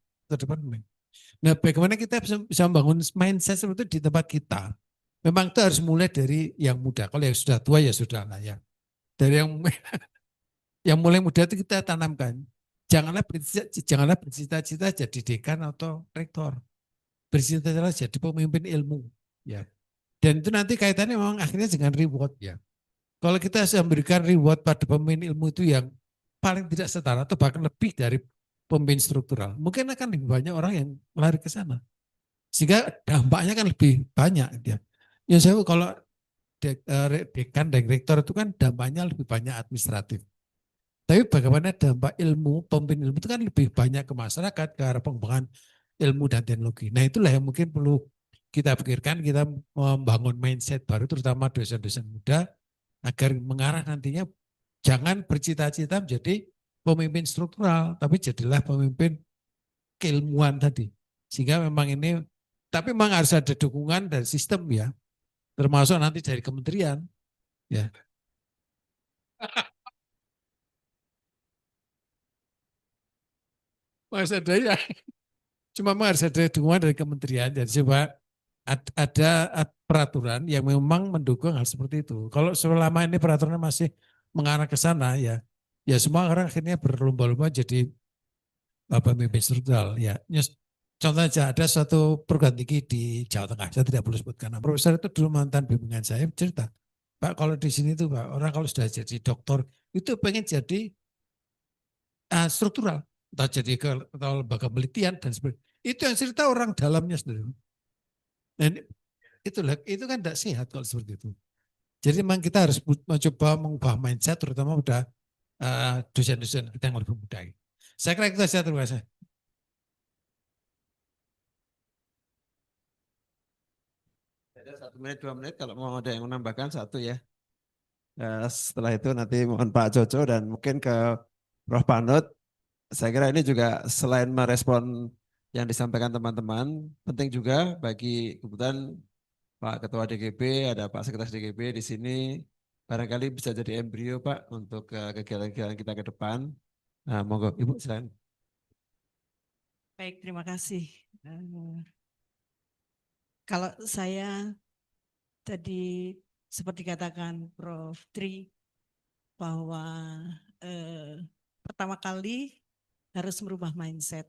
Nah, bagaimana kita bisa membangun mindset seperti itu di tempat kita? Memang itu harus mulai dari yang muda. Kalau yang sudah tua ya sudah lah ya. Dari yang mulai muda itu kita tanamkan. Janganlah bercita-cita jadi dekan atau rektor. Bercita-cita jadi pemimpin ilmu. Ya. Dan itu nanti kaitannya memang akhirnya dengan reward ya. Kalau kita memberikan reward pada pemimpin ilmu itu yang paling tidak setara atau bahkan lebih dari pemimpin struktural, mungkin akan lebih banyak orang yang lari ke sana. Sehingga dampaknya kan lebih banyak. Ya. Yang saya kalau dekan dan rektor itu kan dampaknya lebih banyak administratif. Tapi bagaimana dampak ilmu, pemimpin ilmu itu kan lebih banyak ke masyarakat, ke arah pengembangan ilmu dan teknologi. Nah itulah yang mungkin perlu kita pikirkan, kita membangun mindset baru terutama dosen-dosen muda agar mengarah nantinya jangan bercita-cita menjadi pemimpin struktural, tapi jadilah pemimpin keilmuan tadi. Sehingga memang ini, tapi memang harus ada dukungan dari sistem ya, termasuk nanti dari kementerian. Ya. Mas ada ya, cuma harus ada dukungan dari kementerian, jadi coba ada peraturan yang memang mendukung hal seperti itu. Kalau selama ini peraturannya masih mengarah ke sana ya, ya semua orang akhirnya berlomba-lomba jadi pemimpin struktural ya. Contoh aja ada suatu perguruan tinggi di Jawa Tengah, saya tidak perlu sebutkan. Nah, profesor itu dulu mantan bimbingan saya cerita, Pak kalau di sini tuh Pak orang kalau sudah jadi doktor itu pengen jadi struktural, entah jadi ke lembaga penelitian dan sebagainya. Itu yang cerita orang dalamnya sendiri. Dan itu kan tidak sehat kalau seperti itu. Jadi memang kita harus mencoba mengubah mindset terutama udah dosen-dosen kita yang lebih muda. Saya kira itu saja, terima kasih. Ada 1 menit 2 menit kalau mau ada yang menambahkan satu ya. Setelah itu nanti mohon Pak Jojo dan mungkin ke Prof Panut. Saya kira ini juga selain merespon yang disampaikan teman-teman, penting juga bagi kebetulan Pak Ketua DGB, ada Pak Sekretaris DGB di sini, barangkali bisa jadi embrio Pak untuk kegiatan-kegiatan kita ke depan. Nah, monggo Ibu silakan. Baik, terima kasih. Kalau saya tadi seperti katakan Prof. Tri bahwa pertama kali harus merubah mindset.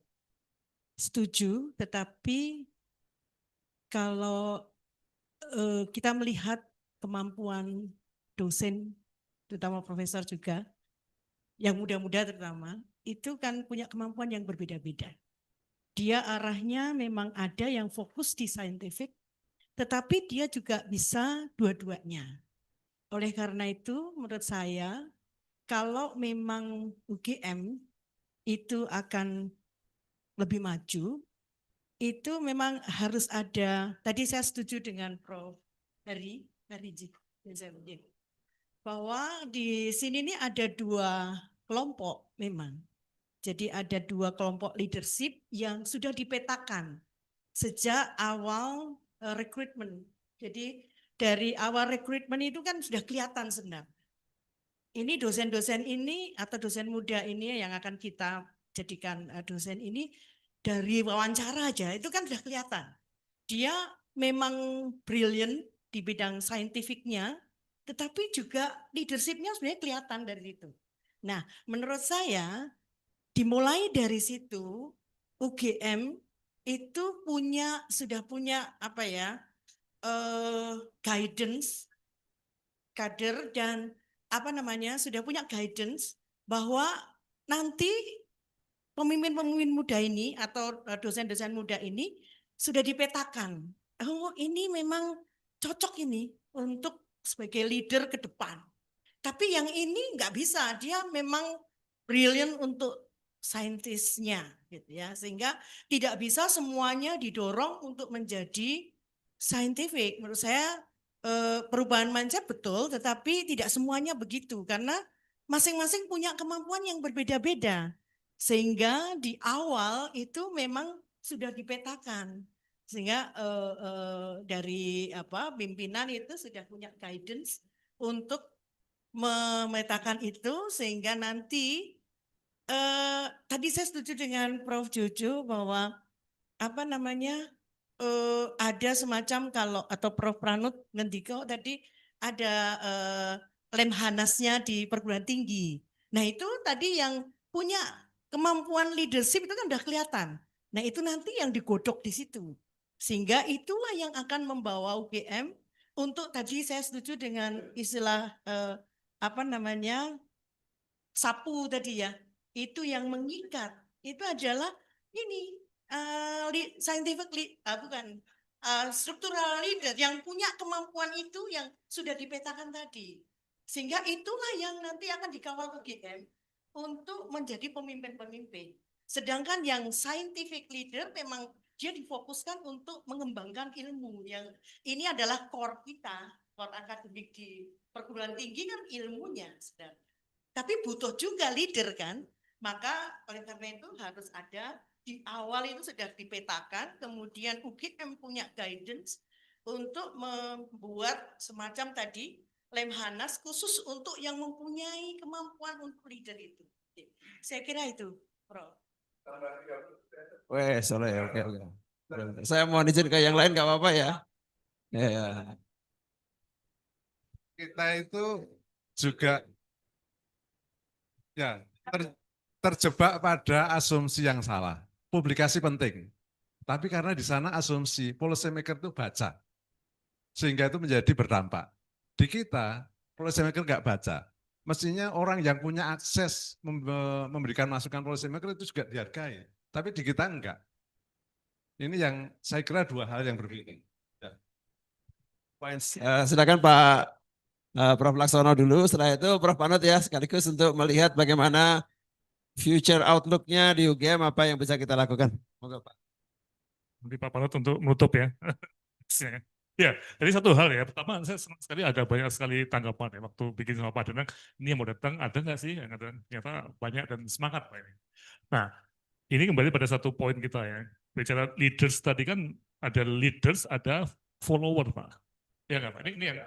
Setuju, tetapi kalau kita melihat kemampuan dosen, terutama profesor juga, yang muda-muda terutama, itu kan punya kemampuan yang berbeda-beda. Dia arahnya memang ada yang fokus di scientific, tetapi dia juga bisa dua-duanya. Oleh karena itu, menurut saya, kalau memang UGM itu akan lebih maju, itu memang harus ada, tadi saya setuju dengan Prof. Heri, bahwa di sini ini ada 2 kelompok memang. Jadi ada 2 kelompok leadership yang sudah dipetakan sejak awal rekrutmen. Jadi dari awal rekrutmen itu kan sudah kelihatan sebenarnya. Ini dosen-dosen ini atau dosen muda ini yang akan kita jadikan dosen ini dari wawancara aja itu kan sudah kelihatan. Dia memang brilliant di bidang saintifiknya, tetapi juga leadershipnya sebenarnya kelihatan dari itu. Nah, menurut saya dimulai dari situ UGM itu sudah punya apa ya guidance kader dan apa namanya sudah punya guidance bahwa nanti pemimpin-pemimpin muda ini atau dosen-dosen muda ini sudah dipetakan. Oh ini memang cocok ini untuk sebagai leader ke depan. Tapi yang ini nggak bisa, dia memang brilliant untuk saintisnya gitu ya, sehingga tidak bisa semuanya didorong untuk menjadi scientific. Menurut saya perubahan mindset betul, tetapi tidak semuanya begitu karena masing-masing punya kemampuan yang berbeda-beda. Sehingga di awal itu memang sudah dipetakan. Sehingga dari pimpinan itu sudah punya guidance untuk memetakan itu sehingga nanti tadi saya setuju dengan Prof. Jojo bahwa ada semacam atau Prof. Pranut ngendiko tadi ada Lemhanasnya di perguruan tinggi. Nah itu tadi yang punya kemampuan leadership itu kan udah kelihatan. Nah itu nanti yang digodok di situ. Sehingga itulah yang akan membawa UGM untuk tadi saya setuju dengan istilah sapu tadi ya. Itu yang mengikat. Itu adalah ini struktural leader yang punya kemampuan itu yang sudah dipetakan tadi. Sehingga itulah yang nanti akan dikawal UGM untuk menjadi pemimpin-pemimpin. Sedangkan yang scientific leader memang dia difokuskan untuk mengembangkan ilmu yang ini adalah core kita, core akademik di perguruan tinggi kan ilmunya sedang. Tapi butuh juga leader kan, maka oleh karena itu harus ada di awal itu sudah dipetakan, kemudian UGM punya guidance untuk membuat semacam tadi Lemhanas khusus untuk yang mempunyai kemampuan untuk leader itu. Saya kira itu, Prof. Wes, oke. Saya mau izin ke yang lain nggak apa-apa ya. Ya. Kita itu juga terjebak pada asumsi yang salah. Publikasi penting. Tapi karena di sana asumsi policy maker itu baca. Sehingga itu menjadi berdampak. Di kita, policy maker nggak baca. Mestinya orang yang punya akses memberikan masukan policy maker itu juga dihargai. Tapi di kita enggak. Ini yang saya kira dua hal yang berbeda. Silakan Pak Prof. Laksono dulu, setelah itu Prof. Panut ya, sekaligus untuk melihat bagaimana future outlook-nya di UGM, apa yang bisa kita lakukan. Moga Pak. Nanti Pak Panut untuk menutup ya. Ya, jadi satu hal ya, pertama saya senang sekali ada banyak sekali tanggapan ya, waktu bikin sama Pak Danang, ini yang mau datang ada nggak sih, yang ada ternyata banyak dan semangat Pak ini. Nah, ini kembali pada satu poin kita ya, bicara leaders tadi kan ada leaders, ada follower Pak. Ya nggak Pak, ini yang,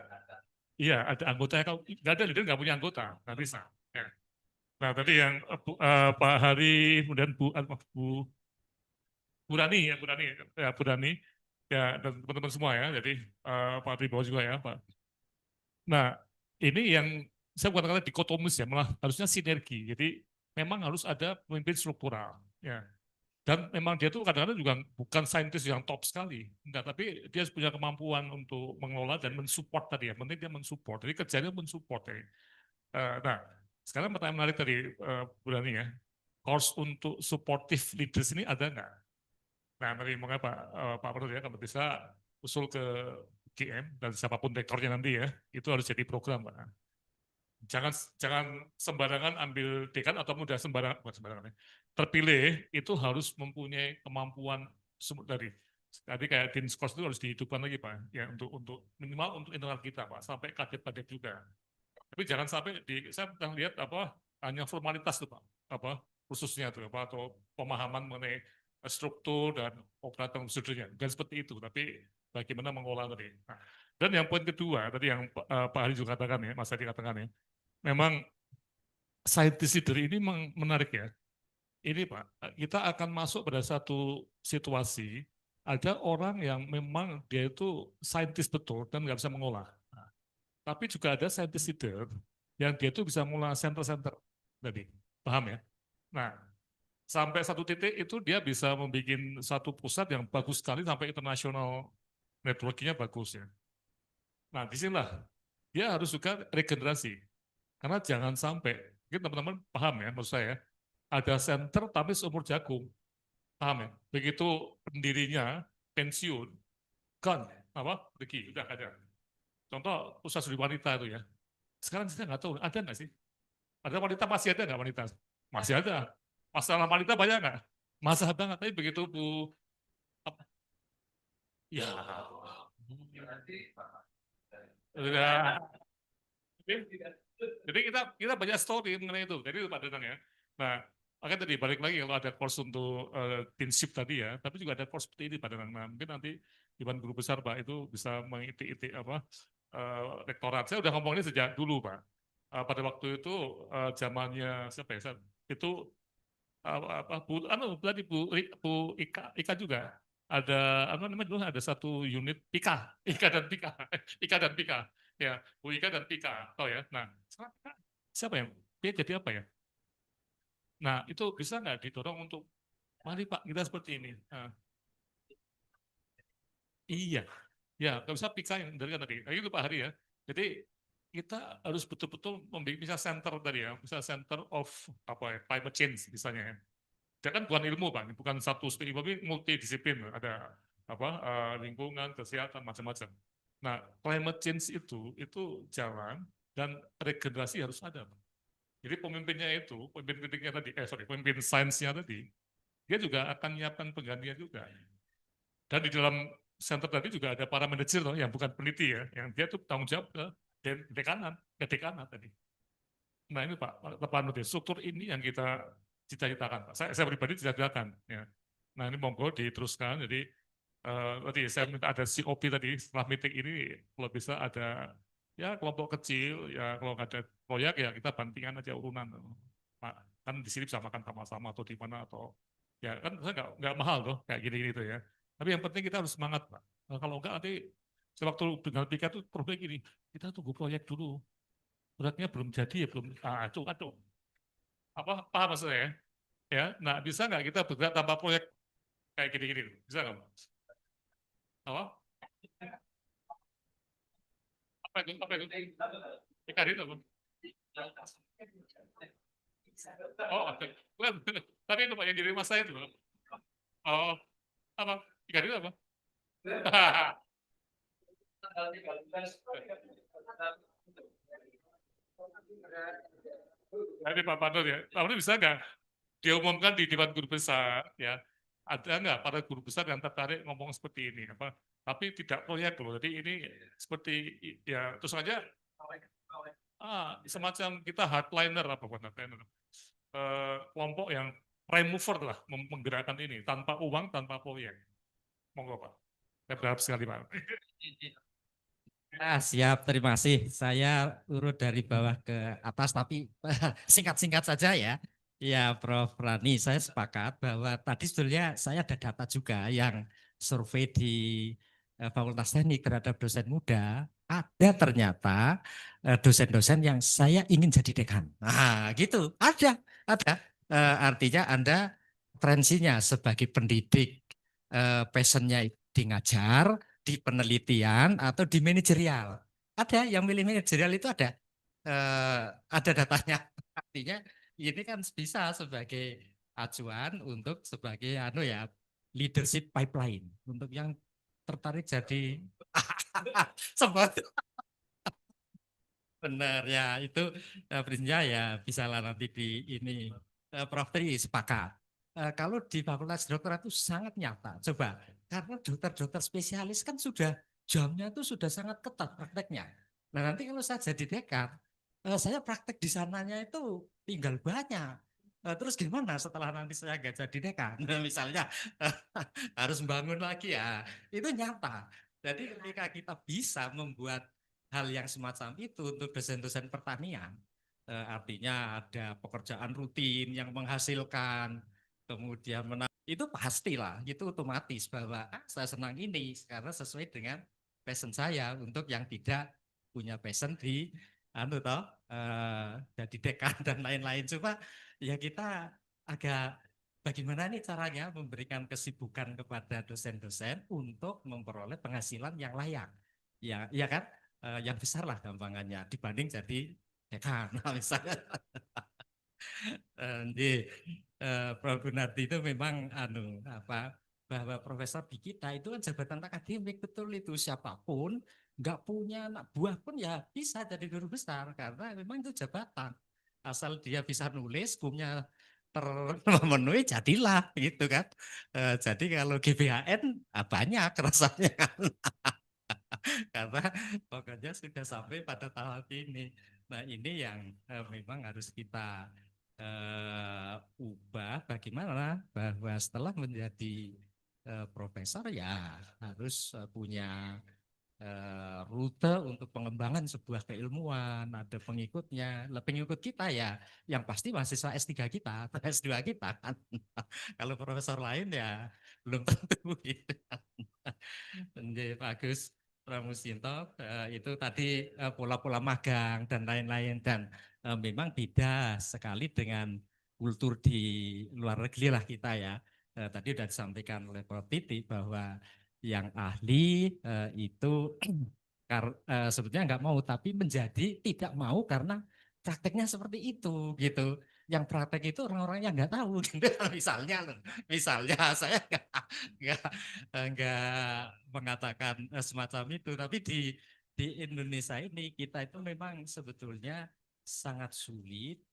iya ada anggota, kalau nggak ada leader nggak punya anggota, nggak bisa. Ya. Nah tadi yang Pak Hari, kemudian Bu Rani, ya dan teman-teman semua ya, jadi Pak Tribawa juga ya Pak. Nah ini yang saya bukan kata dikotomis ya, malah harusnya sinergi. Jadi memang harus ada pemimpin struktural, ya. Dan memang dia tuh kadang-kadang juga bukan saintis yang top sekali, enggak, tapi dia punya kemampuan untuk mengelola dan mensupport tadi ya, penting dia mensupport. Jadi kerjanya mensupport ya. Nah sekarang pertanyaan menarik tadi Bu Rani ya, course untuk supportive leaders ini ada nggak? Nah, nanti mengapa Pak Panut ya, kalau bisa usul ke GM dan siapapun rektornya nanti ya, itu harus jadi program Pak. Jangan sembarangan ambil dekan atau mudah sembarangan, bukan sembarangan ya, terpilih itu harus mempunyai kemampuan dari tadi kayak Dean's Course itu harus dihidupkan lagi Pak, ya untuk minimal untuk internal kita Pak, sampai kadet-kadet juga. Tapi jangan sampai saya pernah lihat hanya formalitas tuh Pak, khususnya tuh atau pemahaman mengenai struktur dan operator prosedurnya, bukan seperti itu, tapi bagaimana mengolah tadi. Nah, dan yang poin kedua tadi yang Pak Hari juga katakan ya, Mas Hadi katakan ya, memang scientist leader ini menarik ya. Ini Pak, kita akan masuk pada satu situasi ada orang yang memang dia itu scientist betul dan nggak bisa mengolah. Nah, tapi juga ada scientist leader yang dia itu bisa mengolah center-center tadi, paham ya? Nah, sampai satu titik itu dia bisa membuat satu pusat yang bagus sekali sampai internasional networkingnya bagus ya. Nah disinilah dia harus juga regenerasi. Karena jangan sampai, mungkin teman-teman paham ya menurut saya, ada center tapi seumur jagung. Paham ya? Begitu pendirinya pensiun, kan, pergi, udah ada. Contoh pusat studi wanita itu ya. Sekarang saya nggak tahu, ada nggak sih? Ada wanita, masih ada nggak wanita? Masih ada. Masalah wanita banyak nggak? Masalah banget, tapi begitu Bu Udah. Jadi kita banyak story mengenai itu. Jadi Pak Danang ya. Nah, makanya tadi balik lagi kalau ada course untuk kinship tadi ya, tapi juga ada course seperti ini Pak Danang. Nah, mungkin nanti Dewan Guru Besar Pak itu bisa mengikuti apa rektorat. Saya udah ngomong ini sejak dulu Pak. Pada waktu itu zamannya siapa ya? Itu tadi Bu Ika juga ada apa namanya dulu ada satu unit Ika dan Pika ya Bu Ika dan Pika oh ya. Nah siapa yang dia jadi apa ya? Nah itu bisa nggak didorong untuk mari Pak kita seperti ini. Nah, iya ya nggak bisa Pika yang dari kan tadi. Nah, itu Pak Hari ya. Jadi kita harus betul-betul membuat bisa center tadi ya, bisa center of apa ya, climate change misalnya ya. Dia kan bukan ilmu Pak, bukan satu ilmu tapi multidisiplin, ada apa lingkungan, kesehatan macam-macam. Nah, climate change itu jalan dan regenerasi harus ada Pak. Jadi pemimpinnya itu, pemimpin kritiknya tadi, pemimpin sainsnya tadi, dia juga akan menyiapkan penggantian juga. Dan di dalam center tadi juga ada para manajer loh, yang bukan peneliti ya, yang dia tuh tanggung jawab ke dekanan tadi. Nah ini Pak Panut, struktur ini yang kita cita-citakan Pak. Saya pribadi cita-citakan ya. Nah ini monggo diteruskan. Jadi tadi saya minta ada COP tadi setelah meeting ini kalau bisa ada ya kelompok kecil ya kalau nggak ada proyek ya kita bantingan aja urunan. Pak kan di sini bisa makan sama-sama atau di mana atau ya kan nggak mahal loh kayak gini-gini tuh ya. Tapi yang penting kita harus semangat Pak. Kalau enggak nanti sewaktu dengan PK itu problem gini, kita tunggu proyek dulu. Proyeknya belum jadi ya belum aduh apa paham maksudnya ya nah bisa nggak kita bergerak tanpa proyek kayak gini-gini bisa nggak apa itu ikan itu oh tadi itu Pak yang jadi mas saya itu oh apa ikan itu apa Nanti Pak Panut ya, Pak Panut bisa nggak diumumkan di Dewan Guru Besar ya, ada nggak para guru besar yang tertarik ngomong seperti ini apa? Tapi tidak proyek loh, jadi ini seperti ya terus aja semacam kita hardliner apa bukan hardliner, kelompok yang prime mover lah menggerakkan ini tanpa uang tanpa proyek. Monggo Pak, saya berharap sekali Pak. Siap, terima kasih. Saya urut dari bawah ke atas, tapi singkat-singkat saja ya. Ya, Prof. Rani, saya sepakat bahwa tadi sebetulnya saya ada data juga yang survei di Fakultas Teknik terhadap dosen muda. Ada ternyata dosen-dosen yang saya ingin jadi dekan. Nah, gitu. Ada. Artinya Anda preferensinya sebagai pendidik, passionnya di ngajar, di penelitian atau di manajerial. Ada yang milih manajerial itu ada datanya. Artinya ini kan bisa sebagai acuan untuk sebagai leadership pipeline untuk yang tertarik jadi sebut. Benar ya, itu prinsipnya ya bisa lah nanti di ini Prof. Tri sepakat. Kalau di Fakultas Kedokteran itu sangat nyata. Coba karena dokter-dokter spesialis kan sudah jamnya itu sudah sangat ketat prakteknya. Nah nanti kalau saya jadi dekan, saya praktek di sananya itu tinggal banyak. Terus gimana setelah nanti saya nggak jadi dekan? Misalnya harus bangun lagi ya, itu nyata. Jadi ketika kita bisa membuat hal yang semacam itu untuk dosen-dosen pertanian, artinya ada pekerjaan rutin yang menghasilkan, kemudian itu pastilah, itu otomatis bahwa saya senang ini karena sesuai dengan passion saya untuk yang tidak punya passion di jadi dekan dan lain-lain. Cuma ya kita agak bagaimana nih caranya memberikan kesibukan kepada dosen-dosen untuk memperoleh penghasilan yang layak. Ya kan, yang besar lah gampangannya dibanding jadi dekan. Nah, misalnya Prof. Gunardi itu memang bahwa profesor di kita itu kan jabatan akademik, betul itu, siapapun nggak punya anak buah pun ya bisa jadi guru besar karena memang itu jabatan, asal dia bisa nulis, punya termenuhi jadilah gitu kan. Jadi kalau GBHN banyak rasanya kan. Karena pokoknya sudah sampai pada tahap ini. Nah, ini yang memang harus kita ubah bagaimana bahwa setelah menjadi profesor ya harus punya rute untuk pengembangan sebuah keilmuan, ada pengikutnya. Lah, pengikut kita ya yang pasti mahasiswa S3 kita atau S2 kita kan. Kalau profesor lain ya belum tentu gitu. Jadi bagus Pramusinto itu tadi pola-pola magang dan lain-lain dan memang beda sekali dengan kultur di luar negeri lah kita ya. Tadi sudah disampaikan oleh Prof. Titi bahwa yang ahli itu sebetulnya nggak mau tapi menjadi tidak mau karena prakteknya seperti itu gitu. Yang praktek itu orang-orang yang nggak tahu gitu. Misalnya saya nggak mengatakan semacam itu tapi di Indonesia ini kita itu memang sebetulnya sangat sulit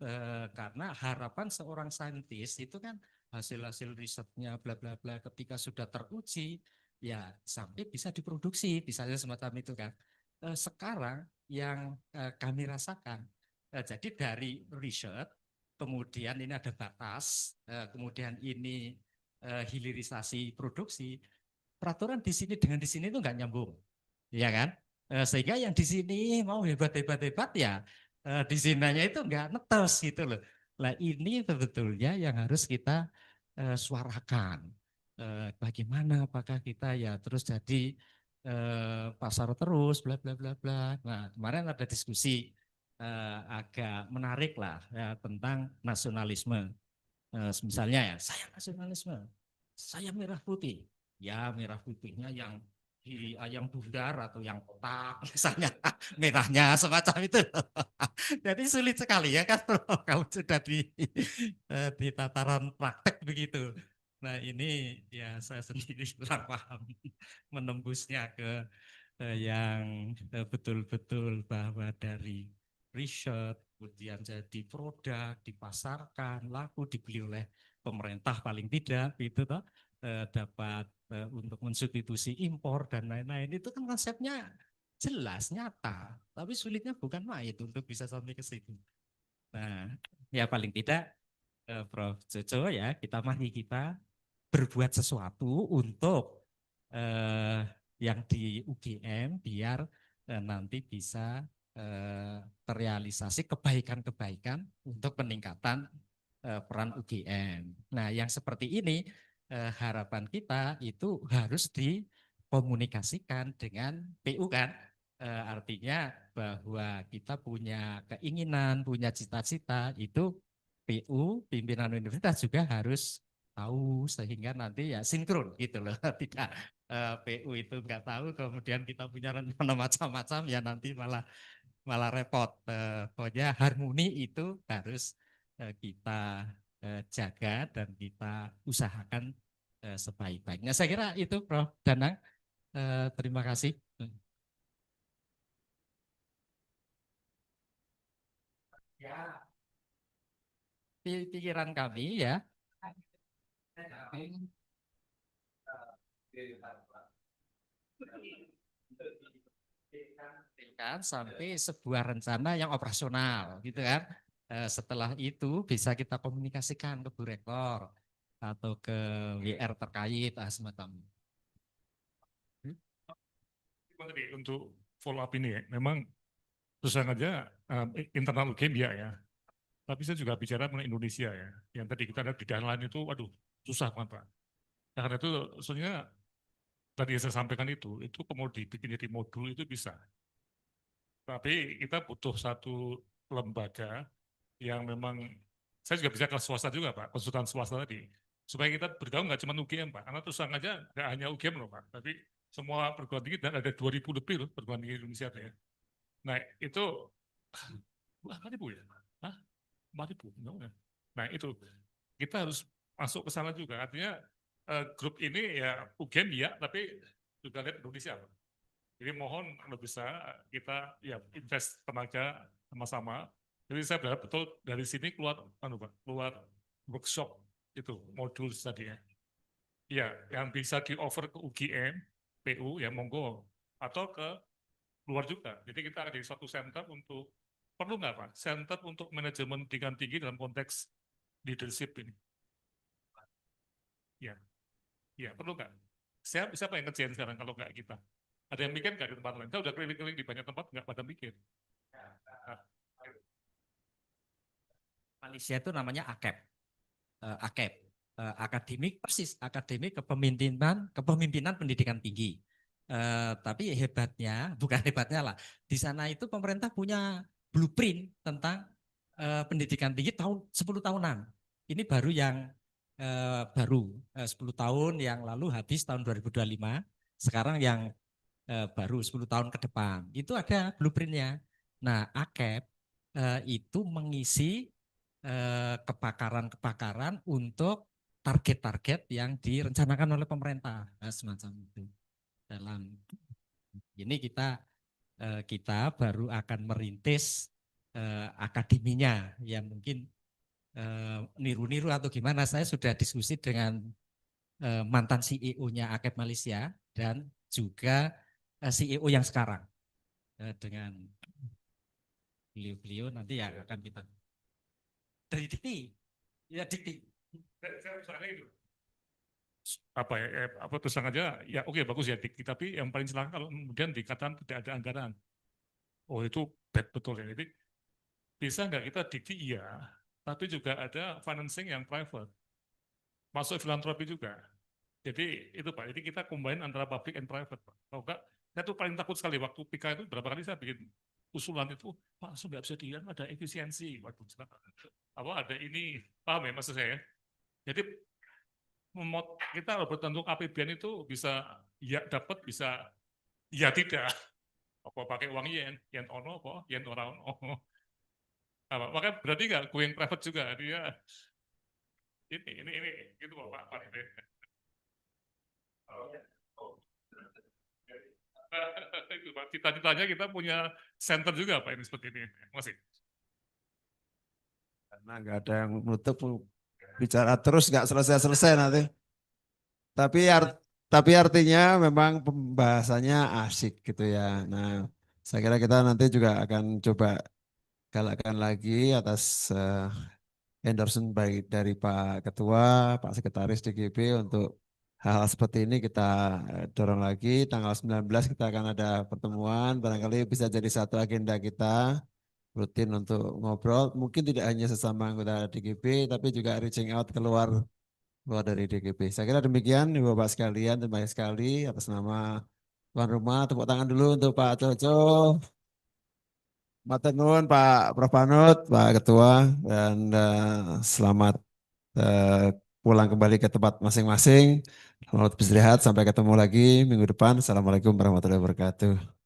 karena harapan seorang saintis itu kan hasil-hasil risetnya bla bla bla ketika sudah teruji ya sampai bisa diproduksi misalnya semacam itu kan. Sekarang yang kami rasakan jadi dari riset kemudian ini ada batas kemudian ini hilirisasi produksi peraturan di sini dengan di sini itu nggak nyambung ya kan sehingga yang di sini mau hebat ya di sininya itu nggak netes gitu loh. Nah ini sebetulnya yang harus kita suarakan. Bagaimana apakah kita ya terus jadi pasar terus bla bla bla bla. Nah kemarin ada diskusi agak menarik lah ya, tentang nasionalisme. Misalnya ya saya nasionalisme, saya merah putih. Ya merah putihnya yang yang bundar atau yang kotak misalnya merahnya semacam itu. Jadi sulit sekali ya kan kalau sudah di tataran praktek begitu. Nah ini ya saya sendiri kurang paham menembusnya ke yang betul-betul bahwa dari riset kemudian jadi produk dipasarkan laku dibeli oleh pemerintah paling tidak itu toh dapat untuk mensubstitusi impor dan lain-lain itu kan konsepnya jelas nyata tapi sulitnya bukan main untuk bisa sampai ke situ. Nah ya paling tidak Prof. Jojo ya kita berbuat sesuatu untuk yang di UGM biar nanti bisa terrealisasi kebaikan-kebaikan untuk peningkatan peran UGM. Nah, yang seperti ini harapan kita itu harus dikomunikasikan dengan PU kan. Artinya bahwa kita punya keinginan, punya cita-cita itu PU, pimpinan universitas juga harus tahu sehingga nanti ya sinkron gitu loh. Tidak PU itu nggak tahu kemudian kita punya rencana macam-macam ya nanti malah repot. Pokoknya harmoni itu harus kita jaga dan kita usahakan sebaik-baiknya. Saya kira itu Prof. Danang. Terima kasih. Ya, pikiran kami ya. Sampai sebuah rencana yang operasional gitu kan. Setelah itu bisa kita komunikasikan ke Bu Rektor atau ke WR terkait semacam. Untuk follow up ini ya, memang susah saja internal UGM ya. Tapi saya juga bicara mengenai Indonesia ya. Yang tadi kita lihat bidang lain itu, waduh, susah banget Pak. Karena itu sebenarnya tadi yang saya sampaikan itu mau dibikin jadi modul itu bisa. Tapi kita butuh satu lembaga yang memang, saya juga bisa ke swasta juga Pak, konsultan swasta tadi. Supaya kita bergaul nggak cuma UGM Pak, karena terus terang aja nggak hanya UGM loh Pak, tapi semua perguruan tinggi dan ada 2000 lebih loh perguruan tinggi Indonesia ya. Nah itu, 4.000 ya? Hah? 4.000? Nah itu, kita harus masuk ke sana juga. Artinya grup ini ya UGM ya, tapi juga lihat Indonesia Pak. Jadi mohon kalau bisa kita ya invest tenaga sama-sama. Jadi saya berharap betul dari sini keluar workshop itu modul tadi ya. Ya, yang bisa di offer ke UGM, PU ya monggo atau ke luar juga. Jadi kita ada di suatu center untuk, perlu nggak Pak? Center untuk manajemen pendidikan tinggi dalam konteks leadership ini. Ya, ya perlu nggak? Siapa yang ngerjain sekarang kalau nggak kita? Ada yang mikir nggak di tempat lain? Saya udah keliling-keliling di banyak tempat nggak pada mikir. Nah, Malaysia itu namanya AKEP. AKEP. Akademik, persis akademik kepemimpinan pendidikan tinggi. Tapi hebatnya, bukan hebatnya lah, di sana itu pemerintah punya blueprint tentang pendidikan tinggi tahun 10 tahunan. Ini baru yang baru 10 tahun yang lalu habis tahun 2025. Sekarang yang baru 10 tahun ke depan. Itu ada blueprintnya. Nah, AKEP itu mengisi kebakaran-kebakaran untuk target-target yang direncanakan oleh pemerintah, semacam itu. Dalam ini kita baru akan merintis akademinya, yang mungkin niru-niru atau gimana. Saya sudah diskusi dengan mantan CEO-nya AKEP Malaysia dan juga CEO yang sekarang, dengan beliau-beliau nanti yang akan kita dari Dikti, ya Dikti. Apa ya, apa terus terang aja, ya oke bagus ya Dikti, tapi yang paling celaka kalau kemudian dikatakan tidak ada anggaran. Oh itu bad betul ya. Jadi bisa nggak kita Dikti iya, tapi juga ada financing yang private, masuk filantropi juga. Jadi itu Pak, jadi kita combine antara public and private Pak. Kalau enggak, saya tuh paling takut sekali waktu PK itu berapa kali saya bikin usulan itu, Pak langsung nggak bisa dilihat ada efisiensi, waktu apa ada ini, paham ya maksud saya? Jadi kita bertentu APBN itu bisa ya dapat, bisa ya tidak. Apa pakai uang yen ono apa, yen ora ono. Apa, makanya berarti nggak going private juga dia. Ini gitu Pak. Itu Pak, cita-citanya kita punya center juga Pak ini seperti ini. Masih. Karena nggak ada yang menutup, bicara terus nggak selesai-selesai nanti. Tapi artinya memang pembahasannya asik gitu ya. Nah, saya kira kita nanti juga akan coba galakkan lagi atas endorsement baik dari Pak Ketua, Pak Sekretaris DGB untuk hal-hal seperti ini kita dorong lagi. Tanggal 19 kita akan ada pertemuan, barangkali bisa jadi satu agenda kita rutin untuk ngobrol. Mungkin tidak hanya sesama anggota DGB, tapi juga reaching out keluar dari DGB. Saya kira demikian Ibu Bapak sekalian, terima kasih sekali atas nama tuan rumah. Tepuk tangan dulu untuk Pak Coco. Matur nuwun Pak Prof Panut, Pak Ketua, dan selamat pulang kembali ke tempat masing-masing. Selamat beristirahat, sampai ketemu lagi minggu depan. Assalamualaikum warahmatullahi wabarakatuh.